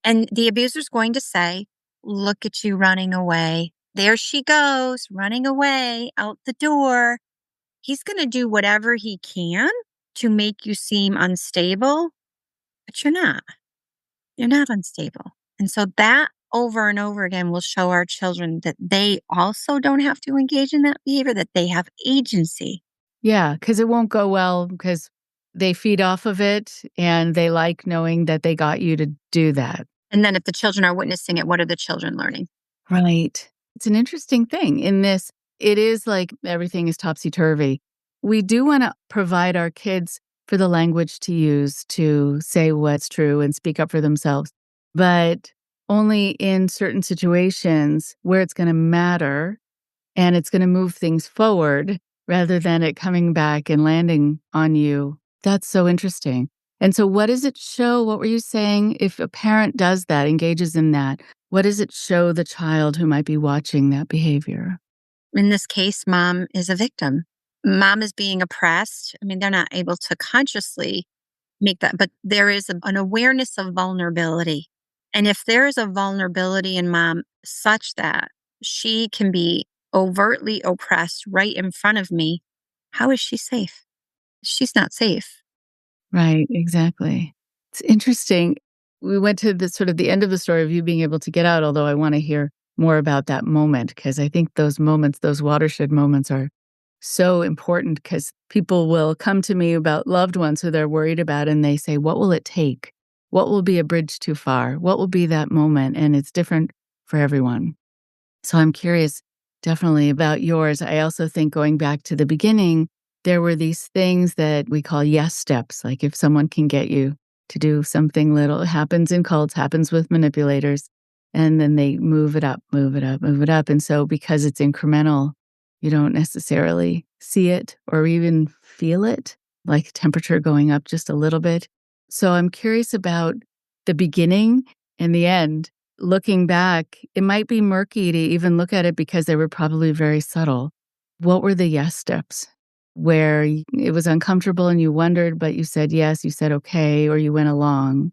And the abuser's going to say, look at you running away. There she goes, running away out the door. He's going to do whatever he can to make you seem unstable, but you're not. You're not unstable. And so that over and over again will show our children that they also don't have to engage in that behavior, that they have agency. Yeah, because it won't go well because they feed off of it and they like knowing that they got you to do that. And then if the children are witnessing it, what are the children learning? Right. It's an interesting thing in this. It is like everything is topsy-turvy. We do want to provide our kids for the language to use to say what's true and speak up for themselves, but only in certain situations where it's going to matter and it's going to move things forward rather than it coming back and landing on you. That's so interesting. And so what does it show? What were you saying? If a parent does that, engages in that, what does it show the child who might be watching that behavior? In this case, mom is a victim. Mom is being oppressed. I mean, they're not able to consciously make that, but there is an awareness of vulnerability. And if there is a vulnerability in mom such that she can be overtly oppressed right in front of me, how is she safe? She's not safe. Right, exactly. It's interesting. We went to the sort of the end of the story of you being able to get out, although I want to hear more about that moment because I think those moments, those watershed moments are so important because people will come to me about loved ones who they're worried about and they say, what will it take? What will be a bridge too far? What will be that moment? And it's different for everyone. So I'm curious definitely about yours. I also think going back to the beginning, there were these things that we call yes steps. Like if someone can get you to do something little, it happens in cults, happens with manipulators, and then they move it up, move it up, move it up. And so because it's incremental, you don't necessarily see it or even feel it, like temperature going up just a little bit. So I'm curious about the beginning and the end. Looking back, it might be murky to even look at it because they were probably very subtle. What were the yes steps where it was uncomfortable and you wondered, but you said yes, you said okay, or you went along,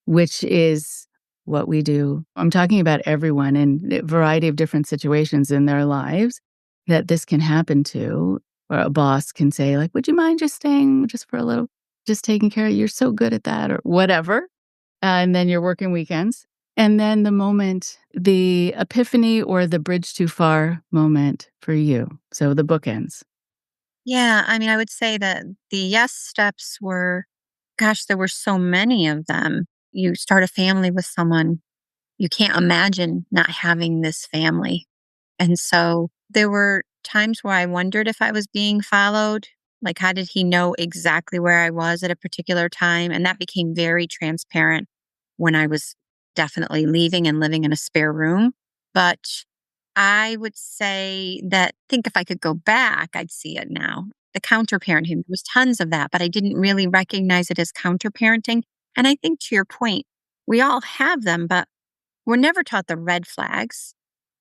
which is what we do. I'm talking about everyone in a variety of different situations in their lives that this can happen to, or a boss can say, like, would you mind just staying just for a little, just taking care of you? You're so good at that, or whatever. And then you're working weekends. And then the moment, the epiphany or the bridge too far moment for you. So the bookends. Yeah, I mean, I would say that the yes steps were, gosh, there were so many of them. You start a family with someone, you can't imagine not having this family. And so there were times where I wondered if I was being followed. Like, how did he know exactly where I was at a particular time? And that became very transparent when I was definitely leaving and living in a spare room. But I would say that, think if I could go back, I'd see it now. The counterparenting, there was tons of that, but I didn't really recognize it as counterparenting. And I think to your point, we all have them, but we're never taught the red flags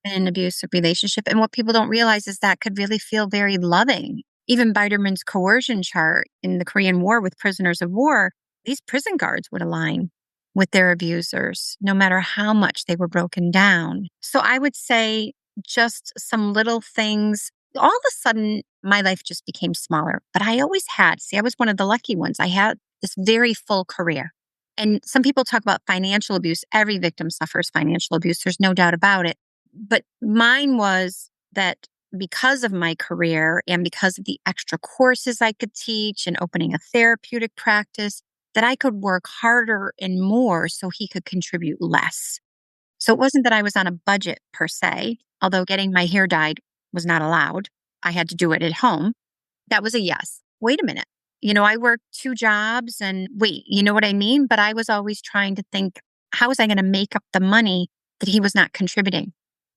in an abusive relationship. And what people don't realize is that could really feel very loving. Even Biderman's coercion chart in the Korean War with prisoners of war, these prison guards would align with their abusers, no matter how much they were broken down. So I would say just some little things. All of a sudden, my life just became smaller. But I always had, see, I was one of the lucky ones. I had this very full career. And some people talk about financial abuse. Every victim suffers financial abuse. There's no doubt about it. But mine was that because of my career and because of the extra courses I could teach and opening a therapeutic practice, that I could work harder and more so he could contribute less. So it wasn't that I was on a budget per se, although getting my hair dyed was not allowed. I had to do it at home. That was a yes. Wait a minute. I worked 2 jobs and wait, you know what I mean? But I was always trying to think, how was I going to make up the money that he was not contributing?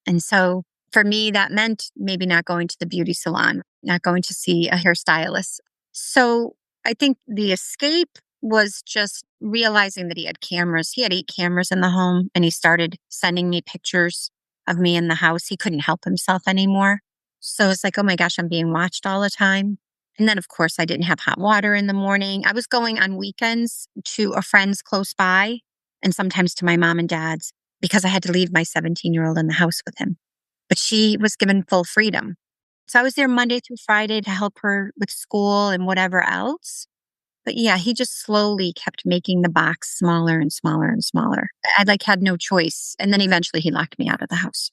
And so for me, that meant maybe not going to the beauty salon, not going to see a hairstylist. So I think the escape was just realizing that he had cameras. He had 8 cameras in the home and he started sending me pictures of me in the house. He couldn't help himself anymore. So it's like, oh my gosh, I'm being watched all the time. And then, of course, I didn't have hot water in the morning. I was going on weekends to a friend's close by and sometimes to my mom and dad's because I had to leave my 17-year-old in the house with him. But she was given full freedom. So I was there Monday through Friday to help her with school and whatever else. But yeah, he just slowly kept making the box smaller and smaller and smaller. I had no choice. And then eventually he locked me out of the house.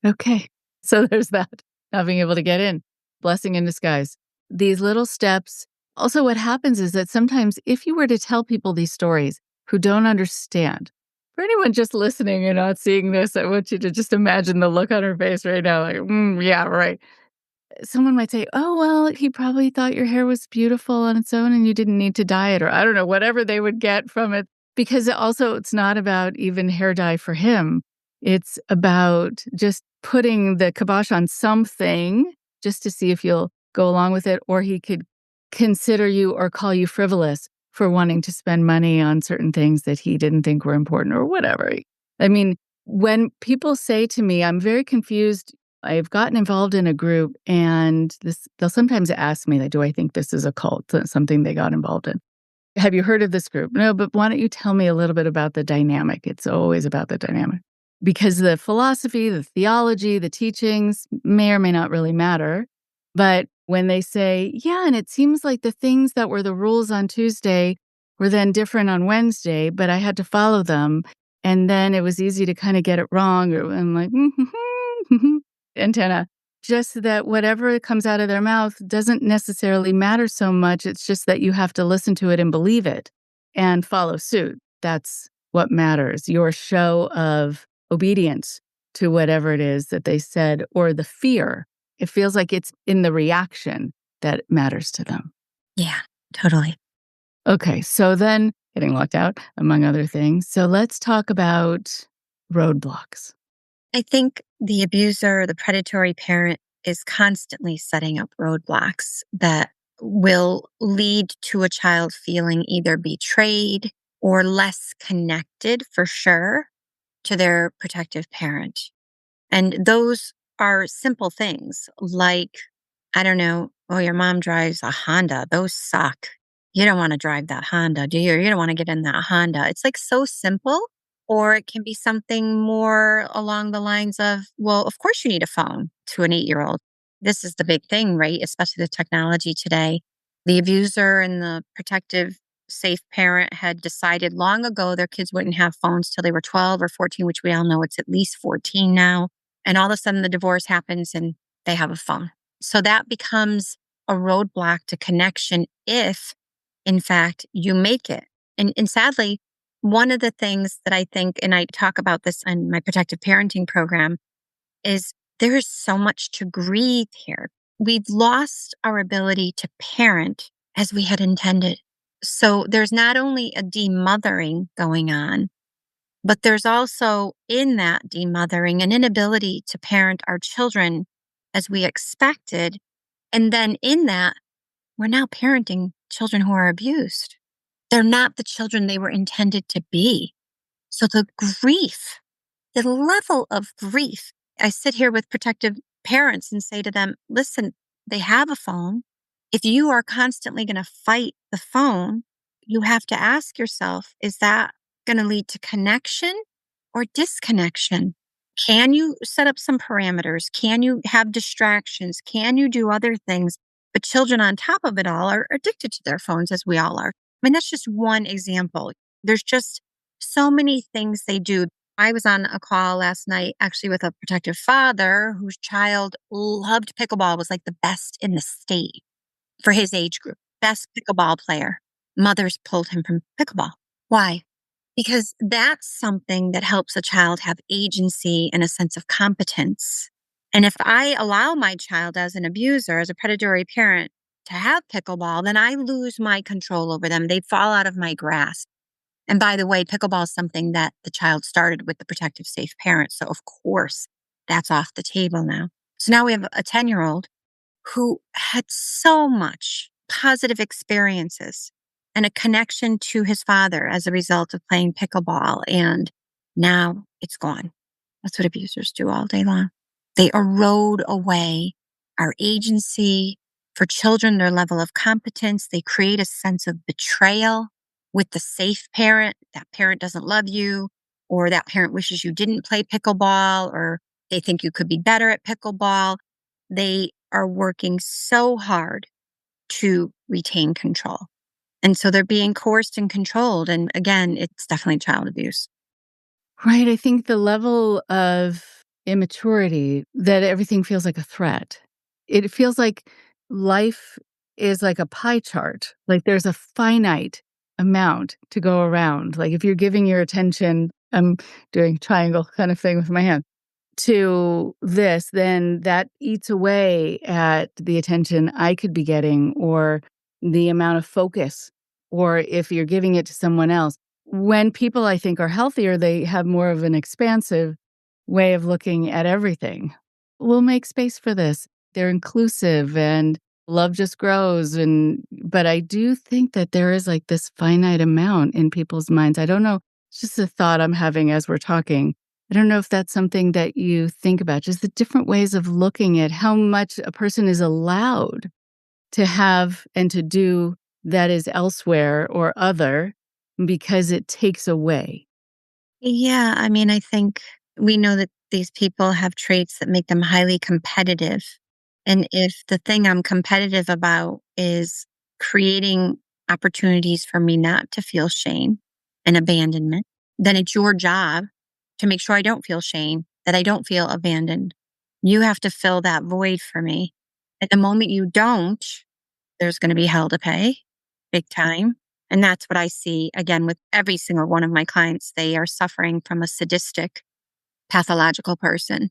Okay. So there's that, not being able to get in. Blessing in disguise. These little steps. Also, what happens is that sometimes if you were to tell people these stories who don't understand, for anyone just listening and not seeing this, I want you to just imagine the look on her face right now. Like, yeah, right. Someone might say, oh, well, he probably thought your hair was beautiful on its own and you didn't need to dye it, or I don't know, whatever they would get from it. Because it's not about even hair dye for him. It's about just putting the kibosh on something just to see if you'll go along with it, or he could consider you or call you frivolous for wanting to spend money on certain things that he didn't think were important or whatever. I mean, when people say to me, I'm very confused. I've gotten involved in a group and they'll sometimes ask me, like, do I think this is a cult, something they got involved in? Have you heard of this group? No, but why don't you tell me a little bit about the dynamic? It's always about the dynamic. Because the philosophy, the theology, the teachings may or may not really matter. But when they say, yeah, and it seems like the things that were the rules on Tuesday were then different on Wednesday, but I had to follow them. And then it was easy to kind of get it wrong. I'm like, antenna. Just that whatever comes out of their mouth doesn't necessarily matter so much. It's just that you have to listen to it and believe it and follow suit. That's what matters. Your show of obedience to whatever it is that they said, or the fear. It feels like it's in the reaction that matters to them. Yeah, totally. Okay, so then getting locked out, among other things. So let's talk about roadblocks. I think the abuser, the predatory parent, is constantly setting up roadblocks that will lead to a child feeling either betrayed or less connected, for sure, to their protective parent. And those are simple things like, I don't know, oh, your mom drives a Honda. Those suck. You don't want to drive that Honda, do you? You don't want to get in that Honda. It's like so simple. Or it can be something more along the lines of, well, of course you need a phone to an 8-year-old. This is the big thing, right? Especially the technology today. The abuser and the protective, safe parent had decided long ago their kids wouldn't have phones till they were 12 or 14, which we all know it's at least 14 now. And all of a sudden the divorce happens and they have a phone. So that becomes a roadblock to connection if, in fact, you make it. And sadly, one of the things that I think, and I talk about this in my protective parenting program, is there is so much to grieve here. We've lost our ability to parent as we had intended. So there's not only a demothering going on, but there's also in that demothering an inability to parent our children as we expected. And then in that, we're now parenting children who are abused. They're not the children they were intended to be. So the grief, the level of grief, I sit here with protective parents and say to them, listen, they have a phone. If you are constantly going to fight the phone, you have to ask yourself, is that going to lead to connection or disconnection? Can you set up some parameters? Can you have distractions? Can you do other things? But children on top of it all are addicted to their phones, as we all are. I mean, that's just one example. There's just so many things they do. I was on a call last night actually with a protective father whose child loved pickleball, was like the best in the state for his age group, best pickleball player. Mothers pulled him from pickleball. Why? Because that's something that helps a child have agency and a sense of competence. And if I allow my child as an abuser, as a predatory parent, to have pickleball, then I lose my control over them. They fall out of my grasp. And by the way, pickleball is something that the child started with the protective safe parent. So of course, that's off the table now. So now we have a 10-year-old who had so much positive experiences and a connection to his father as a result of playing pickleball. And now it's gone. That's what abusers do all day long. They erode away our agency. For children, their level of competence, they create a sense of betrayal with the safe parent. That parent doesn't love you, or that parent wishes you didn't play pickleball, or they think you could be better at pickleball. They are working so hard to retain control. And so they're being coerced and controlled. And again, it's definitely child abuse. Right. I think the level of immaturity that everything feels like a threat. It feels like life is like a pie chart. Like there's a finite amount to go around. Like if you're giving your attention, I'm doing triangle kind of thing with my hand, to this, then that eats away at the attention I could be getting or the amount of focus, or if you're giving it to someone else. When people, I think, are healthier, they have more of an expansive way of looking at everything. We'll make space for this. They're inclusive and love just grows. But I do think that there is like this finite amount in people's minds. I don't know. It's just a thought I'm having as we're talking. I don't know if that's something that you think about, just the different ways of looking at how much a person is allowed to have and to do that is elsewhere or other, because it takes away. Yeah, I mean, I think we know that these people have traits that make them highly competitive. And if the thing I'm competitive about is creating opportunities for me not to feel shame and abandonment, then it's your job to make sure I don't feel shame, that I don't feel abandoned. You have to fill that void for me. At the moment you don't, there's going to be hell to pay, big time. And that's what I see again with every single one of my clients. They are suffering from a sadistic, pathological person,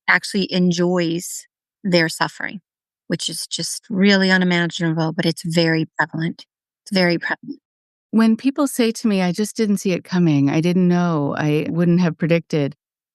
actually enjoys their suffering, which is just really unimaginable, but it's very prevalent. It's very prevalent. When people say to me, I just didn't see it coming, I didn't know, I wouldn't have predicted,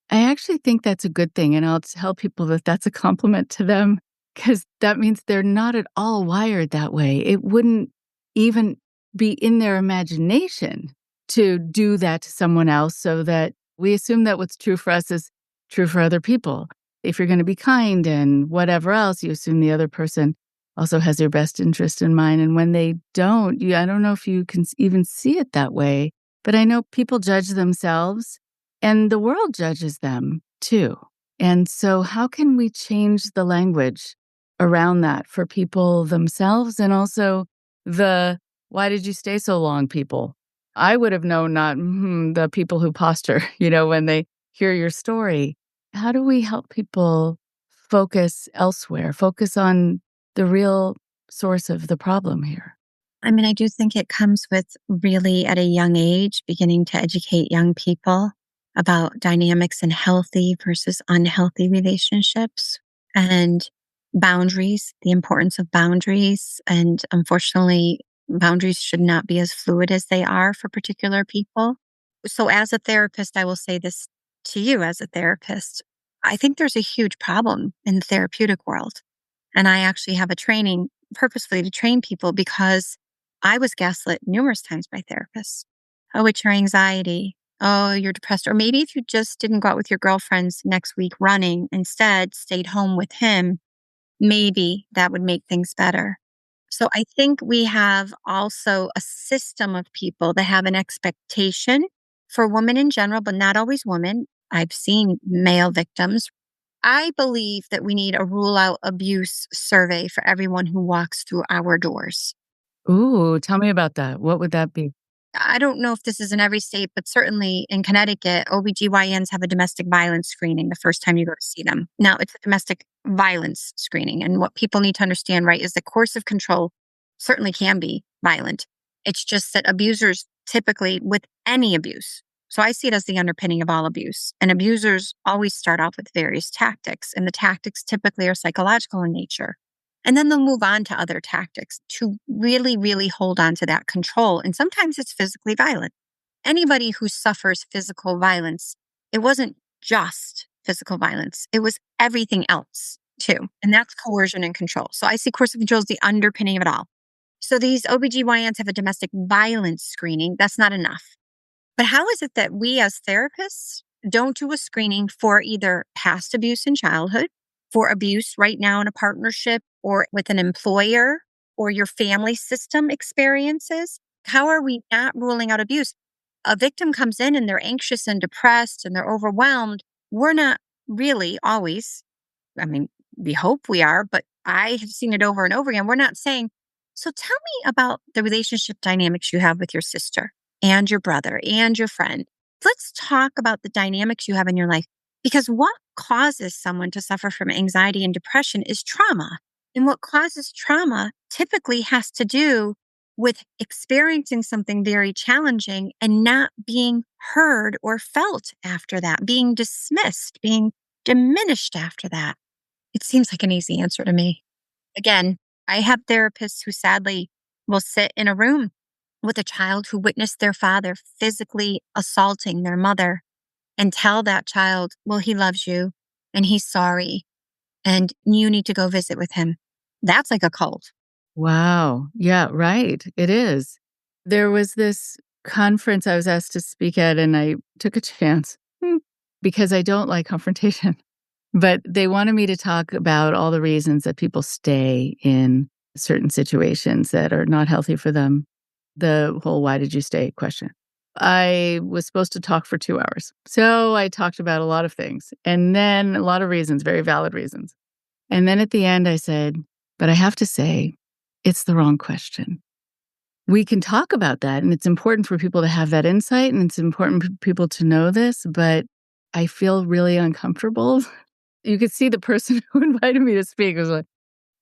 I actually think that's a good thing. And I'll tell people that that's a compliment to them, because that means they're not at all wired that way. It wouldn't even be in their imagination to do that to someone else, so that we assume that what's true for us is true for other people. If you're going to be kind and whatever else, you assume the other person also has your best interest in mind. And when they don't, I don't know if you can even see it that way, but I know people judge themselves and the world judges them too. And so how can we change the language around that for people themselves, and also the why did you stay so long people? I would have known, not the people who posture, when they hear your story. How do we help people focus elsewhere, focus on the real source of the problem here? I mean, I do think it comes with really at a young age, beginning to educate young people about dynamics in healthy versus unhealthy relationships and boundaries, the importance of boundaries. And unfortunately, boundaries should not be as fluid as they are for particular people. So, as a therapist, I will say this to you as a therapist. I think there's a huge problem in the therapeutic world. And I actually have a training purposefully to train people because I was gaslit numerous times by therapists. Oh, it's your anxiety. Oh, you're depressed. Or maybe if you just didn't go out with your girlfriends next week running, instead stayed home with him, maybe that would make things better. So I think we have also a system of people that have an expectation for women in general, but not always women. I've seen male victims. I believe that we need a rule out abuse survey for everyone who walks through our doors. Ooh, tell me about that. What would that be? I don't know if this is in every state, but certainly in Connecticut, OBGYNs have a domestic violence screening the first time you go to see them. Now, it's a domestic violence screening. And what people need to understand, right, is that coercive control certainly can be violent. It's just that abusers typically, with any abuse, so I see it as the underpinning of all abuse. And abusers always start off with various tactics, and the tactics typically are psychological in nature. And then they'll move on to other tactics to really, really hold on to that control. And sometimes it's physically violent. Anybody who suffers physical violence, it wasn't just physical violence, it was everything else too. And that's coercion and control. So I see coercive control as the underpinning of it all. So these OBGYNs have a domestic violence screening. That's not enough. But how is it that we as therapists don't do a screening for either past abuse in childhood, for abuse right now in a partnership or with an employer or your family system experiences? How are we not ruling out abuse? A victim comes in and they're anxious and depressed and they're overwhelmed. We're not really always, I mean, we hope we are, but I have seen it over and over again. We're not saying, so tell me about the relationship dynamics you have with your sister and your brother and your friend. Let's talk about the dynamics you have in your life. Because what causes someone to suffer from anxiety and depression is trauma. And what causes trauma typically has to do with experiencing something very challenging and not being heard or felt after that, being dismissed, being diminished after that. It seems like an easy answer to me. Again, I have therapists who sadly will sit in a room with a child who witnessed their father physically assaulting their mother and tell that child, well, he loves you and he's sorry and you need to go visit with him. That's like a cult. Wow. Yeah, right. It is. There was this conference I was asked to speak at, and I took a chance because I don't like confrontation. But they wanted me to talk about all the reasons that people stay in certain situations that are not healthy for them. The whole why did you stay question. I was supposed to talk for 2 hours. So I talked about a lot of things and then a lot of reasons, very valid reasons. And then at the end, I said, but I have to say, it's the wrong question. We can talk about that, and it's important for people to have that insight, and it's important for people to know this, but I feel really uncomfortable. You could see the person who invited me to speak was like,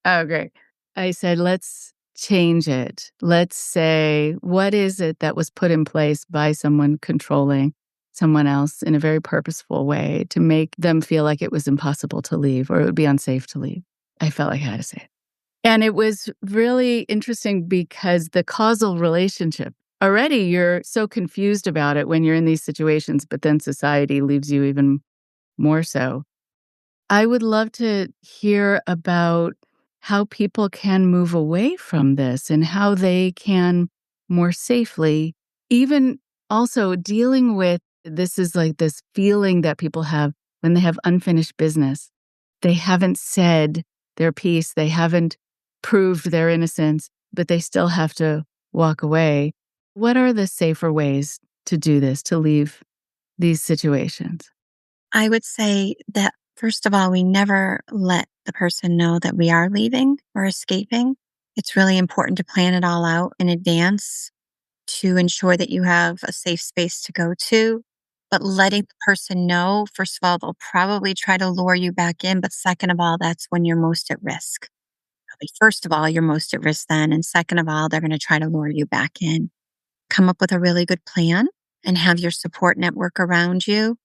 oh, great. I said, let's change it. Let's say, what is it that was put in place by someone controlling someone else in a very purposeful way to make them feel like it was impossible to leave or it would be unsafe to leave? I felt like I had to say it. And it was really interesting because the causal relationship, already you're so confused about it when you're in these situations, but then society leaves you even more so. I would love to hear about how people can move away from this and how they can more safely, even also dealing with this is like this feeling that people have when they have unfinished business. They haven't said their piece, they haven't proved their innocence, but they still have to walk away. What are the safer ways to do this, to leave these situations? I would say that, first of all, we never let the person know that we are leaving or escaping. It's really important to plan it all out in advance to ensure that you have a safe space to go to. But letting the person know, first of all, they'll probably try to lure you back in. But second of all, that's when you're most at risk. First of all, you're most at risk then. And second of all, they're going to try to lure you back in. Come up with a really good plan and have your support network around you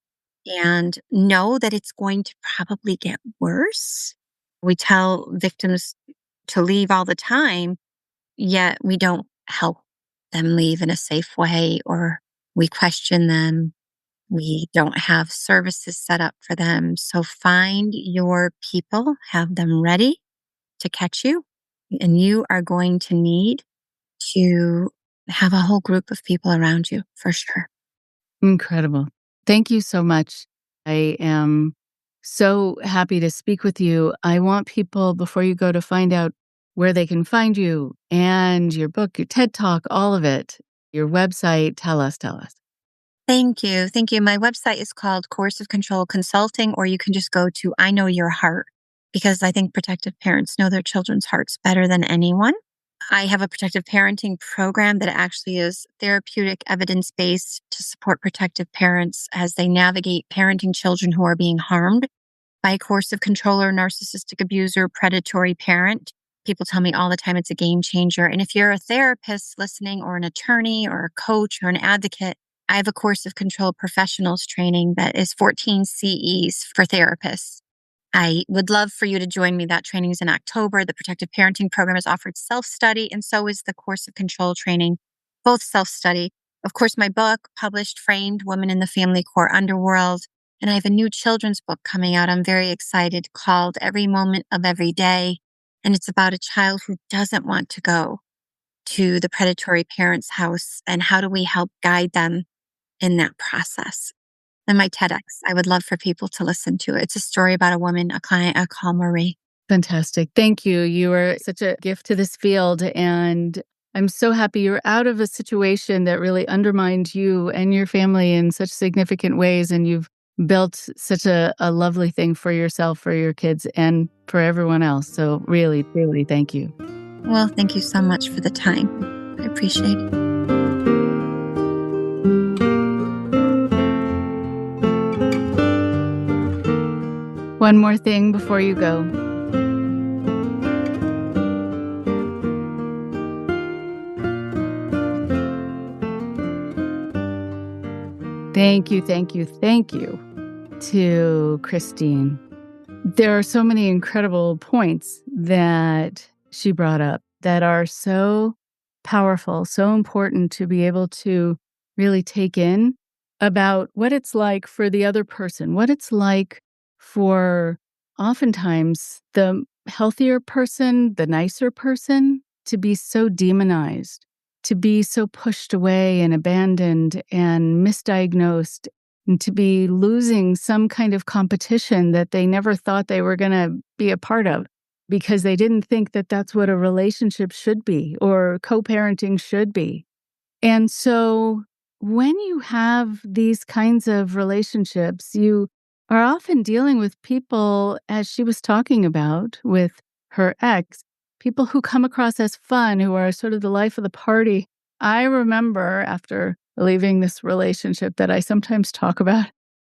and know that it's going to probably get worse. We tell victims to leave all the time, yet we don't help them leave in a safe way, or we question them. We don't have services set up for them. So find your people, have them ready to catch you. And you are going to need to have a whole group of people around you for sure. Incredible. Thank you so much. I am so happy to speak with you. I want people, before you go, to find out where they can find you and your book, your TED Talk, all of it, your website. Tell us. Thank you. Thank you. My website is called Coercive Control Consulting, or you can just go to I Know Your Heart, because I think protective parents know their children's hearts better than anyone. I have a protective parenting program that actually is therapeutic, evidence-based to support protective parents as they navigate parenting children who are being harmed by a coercive controller, narcissistic abuser, predatory parent. People tell me all the time it's a game changer. And if you're a therapist listening, or an attorney, or a coach, or an advocate, I have a coercive control professionals training that is 14 CEs for therapists. I would love for you to join me. That training is in October. The protective parenting program is offered self-study, and so is the coercive control training, both self-study. Of course, my book, published, Framed, Women in the Family Core Underworld. And I have a new children's book coming out. I'm very excited, called Every Moment of Every Day. And it's about a child who doesn't want to go to the predatory parent's house, and how do we help guide them in that process. And my TEDx, I would love for people to listen to it. It's a story about a woman, a client I call Marie. Fantastic. Thank you. You are such a gift to this field. And I'm so happy you're out of a situation that really undermined you and your family in such significant ways. And you've built such a lovely thing for yourself, for your kids, and for everyone else. So really, truly, thank you. Well, thank you so much for the time. I appreciate it. One more thing before you go. Thank you to Christine. There are so many incredible points that she brought up that are so powerful, so important to be able to really take in about what it's like for the other person, what it's like for oftentimes the healthier person, the nicer person, to be so demonized, to be so pushed away and abandoned and misdiagnosed, and to be losing some kind of competition that they never thought they were going to be a part of, because they didn't think that that's what a relationship should be or co-parenting should be. And so when you have these kinds of relationships, you are often dealing with people, as she was talking about with her ex, people who come across as fun, who are sort of the life of the party. I remember after leaving this relationship that I sometimes talk about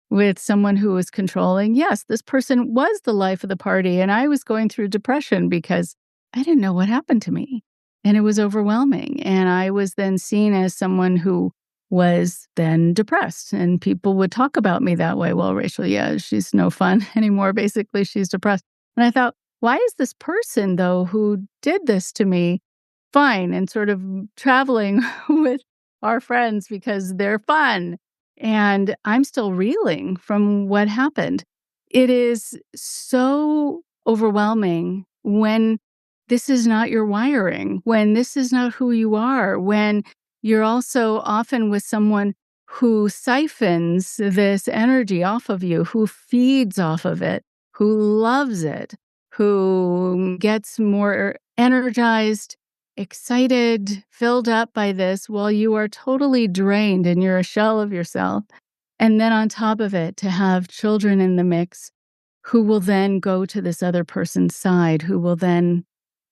with someone who was controlling. Yes, this person was the life of the party, and I was going through depression because I didn't know what happened to me. And it was overwhelming. And I was then seen as someone who was then depressed. And people would talk about me that way. Well, Rachel, yeah, she's no fun anymore. Basically, she's depressed. And I thought, why is this person, though, who did this to me fine and sort of traveling with our friends because they're fun? And I'm still reeling from what happened. It is so overwhelming when this is not your wiring, when this is not who you are, when you're also often with someone who siphons this energy off of you, who feeds off of it, who loves it, who gets more energized, excited, filled up by this while you are totally drained and you're a shell of yourself. And then on top of it, to have children in the mix who will then go to this other person's side, who will then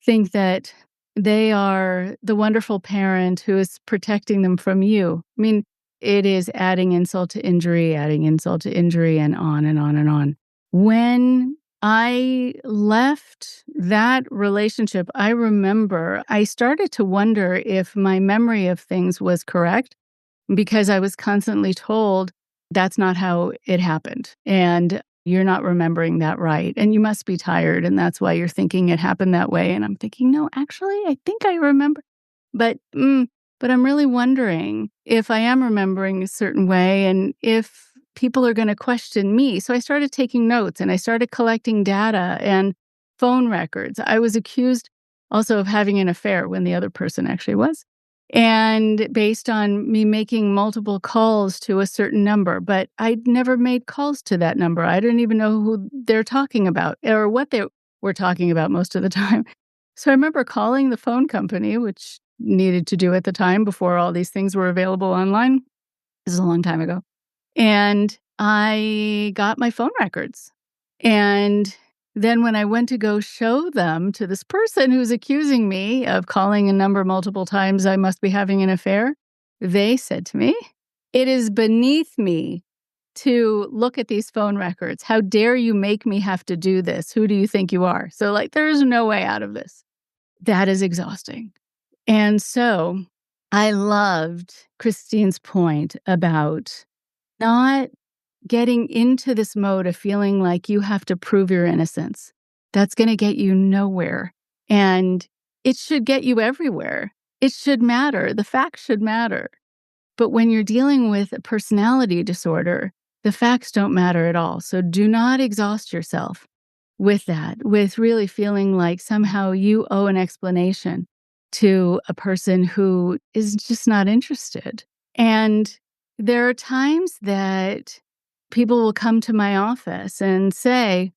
think that they are the wonderful parent who is protecting them from you. I mean, it is adding insult to injury, and on and on and on. When I left that relationship. I remember I started to wonder if my memory of things was correct because I was constantly told that's not how it happened. And you're not remembering that right. And you must be tired. And that's why you're thinking it happened that way. And I'm thinking, no, actually, I think I remember. But I'm really wondering if I am remembering a certain way and if people are going to question me. So I started taking notes and I started collecting data and phone records. I was accused also of having an affair when the other person actually was. And based on me making multiple calls to a certain number, but I'd never made calls to that number. I didn't even know who they're talking about or what they were talking about most of the time. So I remember calling the phone company, which needed to do at the time before all these things were available online. This is a long time ago. And I got my phone records. And then when I went to go show them to this person who's accusing me of calling a number multiple times, I must be having an affair, they said to me, "It is beneath me to look at these phone records. How dare you make me have to do this? Who do you think you are?" So there's no way out of this. That is exhausting. And so I loved Christine's point about not getting into this mode of feeling like you have to prove your innocence. That's going to get you nowhere. And it should get you everywhere. It should matter. The facts should matter. But when you're dealing with a personality disorder, the facts don't matter at all. So do not exhaust yourself with that, with really feeling like somehow you owe an explanation to a person who is just not interested. And there are times that people will come to my office and say,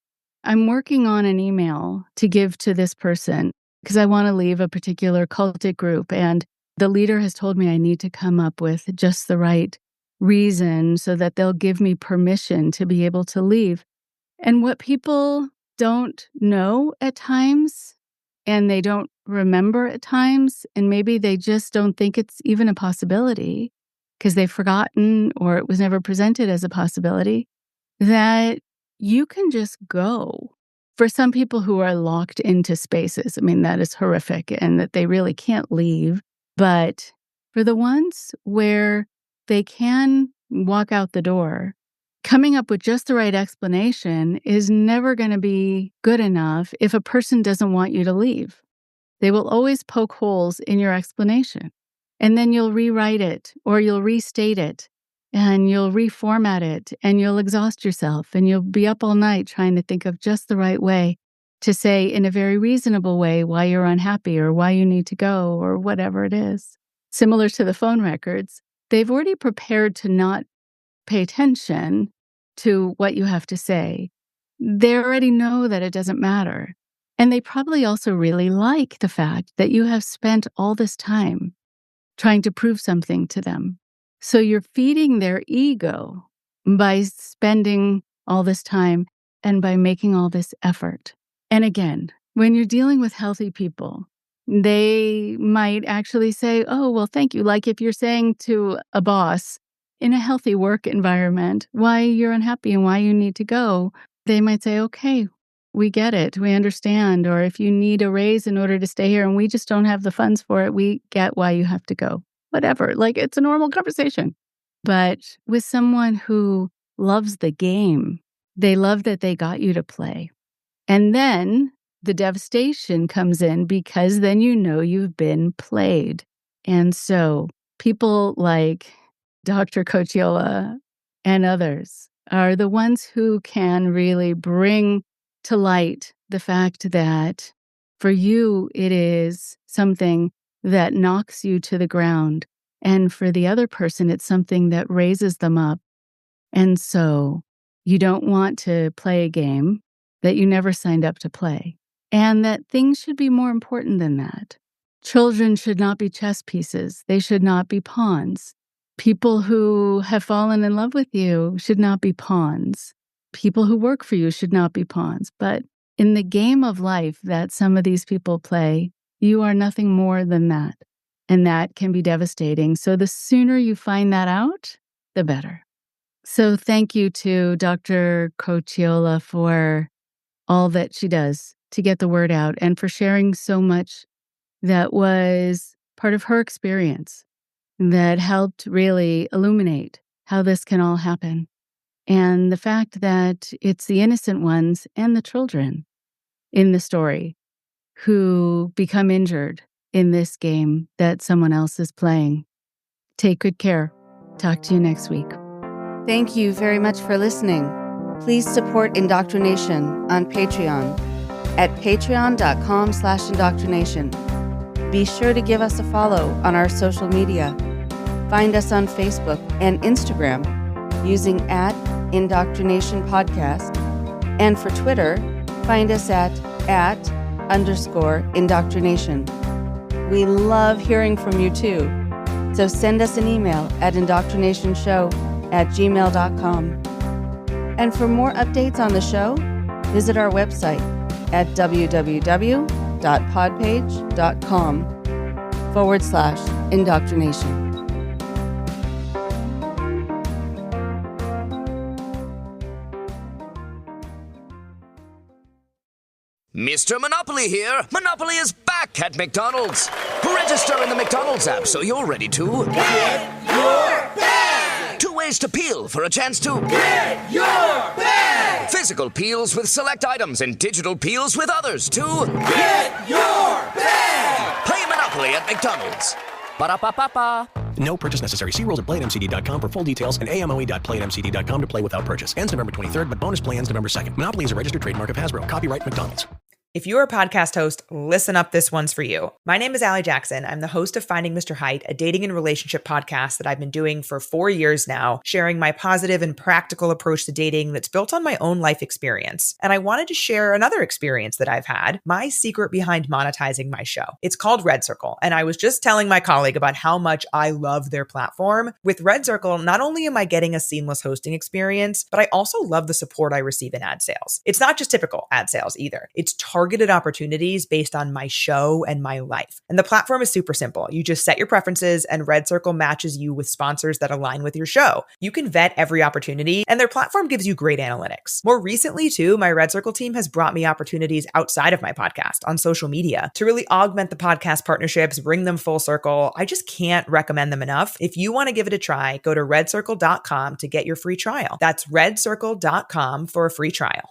"I'm working on an email to give to this person because I want to leave a particular cultic group. And the leader has told me I need to come up with just the right reason so that they'll give me permission to be able to leave." And what people don't know at times, and they don't remember at times, and maybe they just don't think it's even a possibility because they've forgotten or it was never presented as a possibility, that you can just go. For some people who are locked into spaces, I mean, that is horrific and that they really can't leave. But for the ones where they can walk out the door, coming up with just the right explanation is never going to be good enough if a person doesn't want you to leave. They will always poke holes in your explanation. And then you'll rewrite it or you'll restate it and you'll reformat it and you'll exhaust yourself and you'll be up all night trying to think of just the right way to say in a very reasonable way why you're unhappy or why you need to go or whatever it is. Similar to the phone records, they've already prepared to not pay attention to what you have to say. They already know that it doesn't matter. And they probably also really like the fact that you have spent all this time trying to prove something to them. So you're feeding their ego by spending all this time and by making all this effort. And again, when you're dealing with healthy people, they might actually say, "Oh, well, thank you." Like if you're saying to a boss in a healthy work environment why you're unhappy and why you need to go, they might say, "Okay, we get it. We understand." Or if you need a raise in order to stay here and we just don't have the funds for it, we get why you have to go. Whatever. It's a normal conversation. But with someone who loves the game, they love that they got you to play. And then the devastation comes in because then you know you've been played. And so people like Dr. Cocchiola and others are the ones who can really bring to light the fact that for you, it is something that knocks you to the ground. And for the other person, it's something that raises them up. And so you don't want to play a game that you never signed up to play. And that things should be more important than that. Children should not be chess pieces. They should not be pawns. People who have fallen in love with you should not be pawns. People who work for you should not be pawns. But in the game of life that some of these people play, you are nothing more than that. And that can be devastating. So the sooner you find that out, the better. So thank you to Dr. Cocchiola for all that she does to get the word out and for sharing so much that was part of her experience that helped really illuminate how this can all happen. And the fact that it's the innocent ones and the children in the story who become injured in this game that someone else is playing. Take good care. Talk to you next week. Thank you very much for listening. Please support Indoctrination on Patreon at patreon.com/indoctrination. Be sure to give us a follow on our social media. Find us on Facebook and Instagram using @Indoctrination Podcast. And for Twitter, find us at @_indoctrination. We love hearing from you too. So send us an email at indoctrinationshow@gmail.com. And for more updates on the show, visit our website at www.podpage.com/indoctrination. Mr. Monopoly here. Monopoly is back at McDonald's. Register in the McDonald's app so you're ready to get your bag. 2 ways to peel for a chance to get your bag. Physical peels with select items and digital peels with others to get your bag. Play Monopoly at McDonald's. Ba-da-ba-ba-ba. No purchase necessary. See rules at playatmcd.com for full details and amoe.playatmcd.com to play without purchase. Ends November 23rd, but bonus play ends November 2nd. Monopoly is a registered trademark of Hasbro. Copyright McDonald's. If you're a podcast host, listen up, this one's for you. My name is Allie Jackson. I'm the host of Finding Mr. Height, a dating and relationship podcast that I've been doing for 4 years now, sharing my positive and practical approach to dating that's built on my own life experience. And I wanted to share another experience that I've had, my secret behind monetizing my show. It's called Red Circle, and I was just telling my colleague about how much I love their platform. With Red Circle, not only am I getting a seamless hosting experience, but I also love the support I receive in ad sales. It's not just typical ad sales either. It's targeted opportunities based on my show and my life. And the platform is super simple. You just set your preferences and Red Circle matches you with sponsors that align with your show. You can vet every opportunity and their platform gives you great analytics. More recently too, my Red Circle team has brought me opportunities outside of my podcast on social media to really augment the podcast partnerships, bring them full circle. I just can't recommend them enough. If you want to give it a try, go to redcircle.com to get your free trial. That's redcircle.com for a free trial.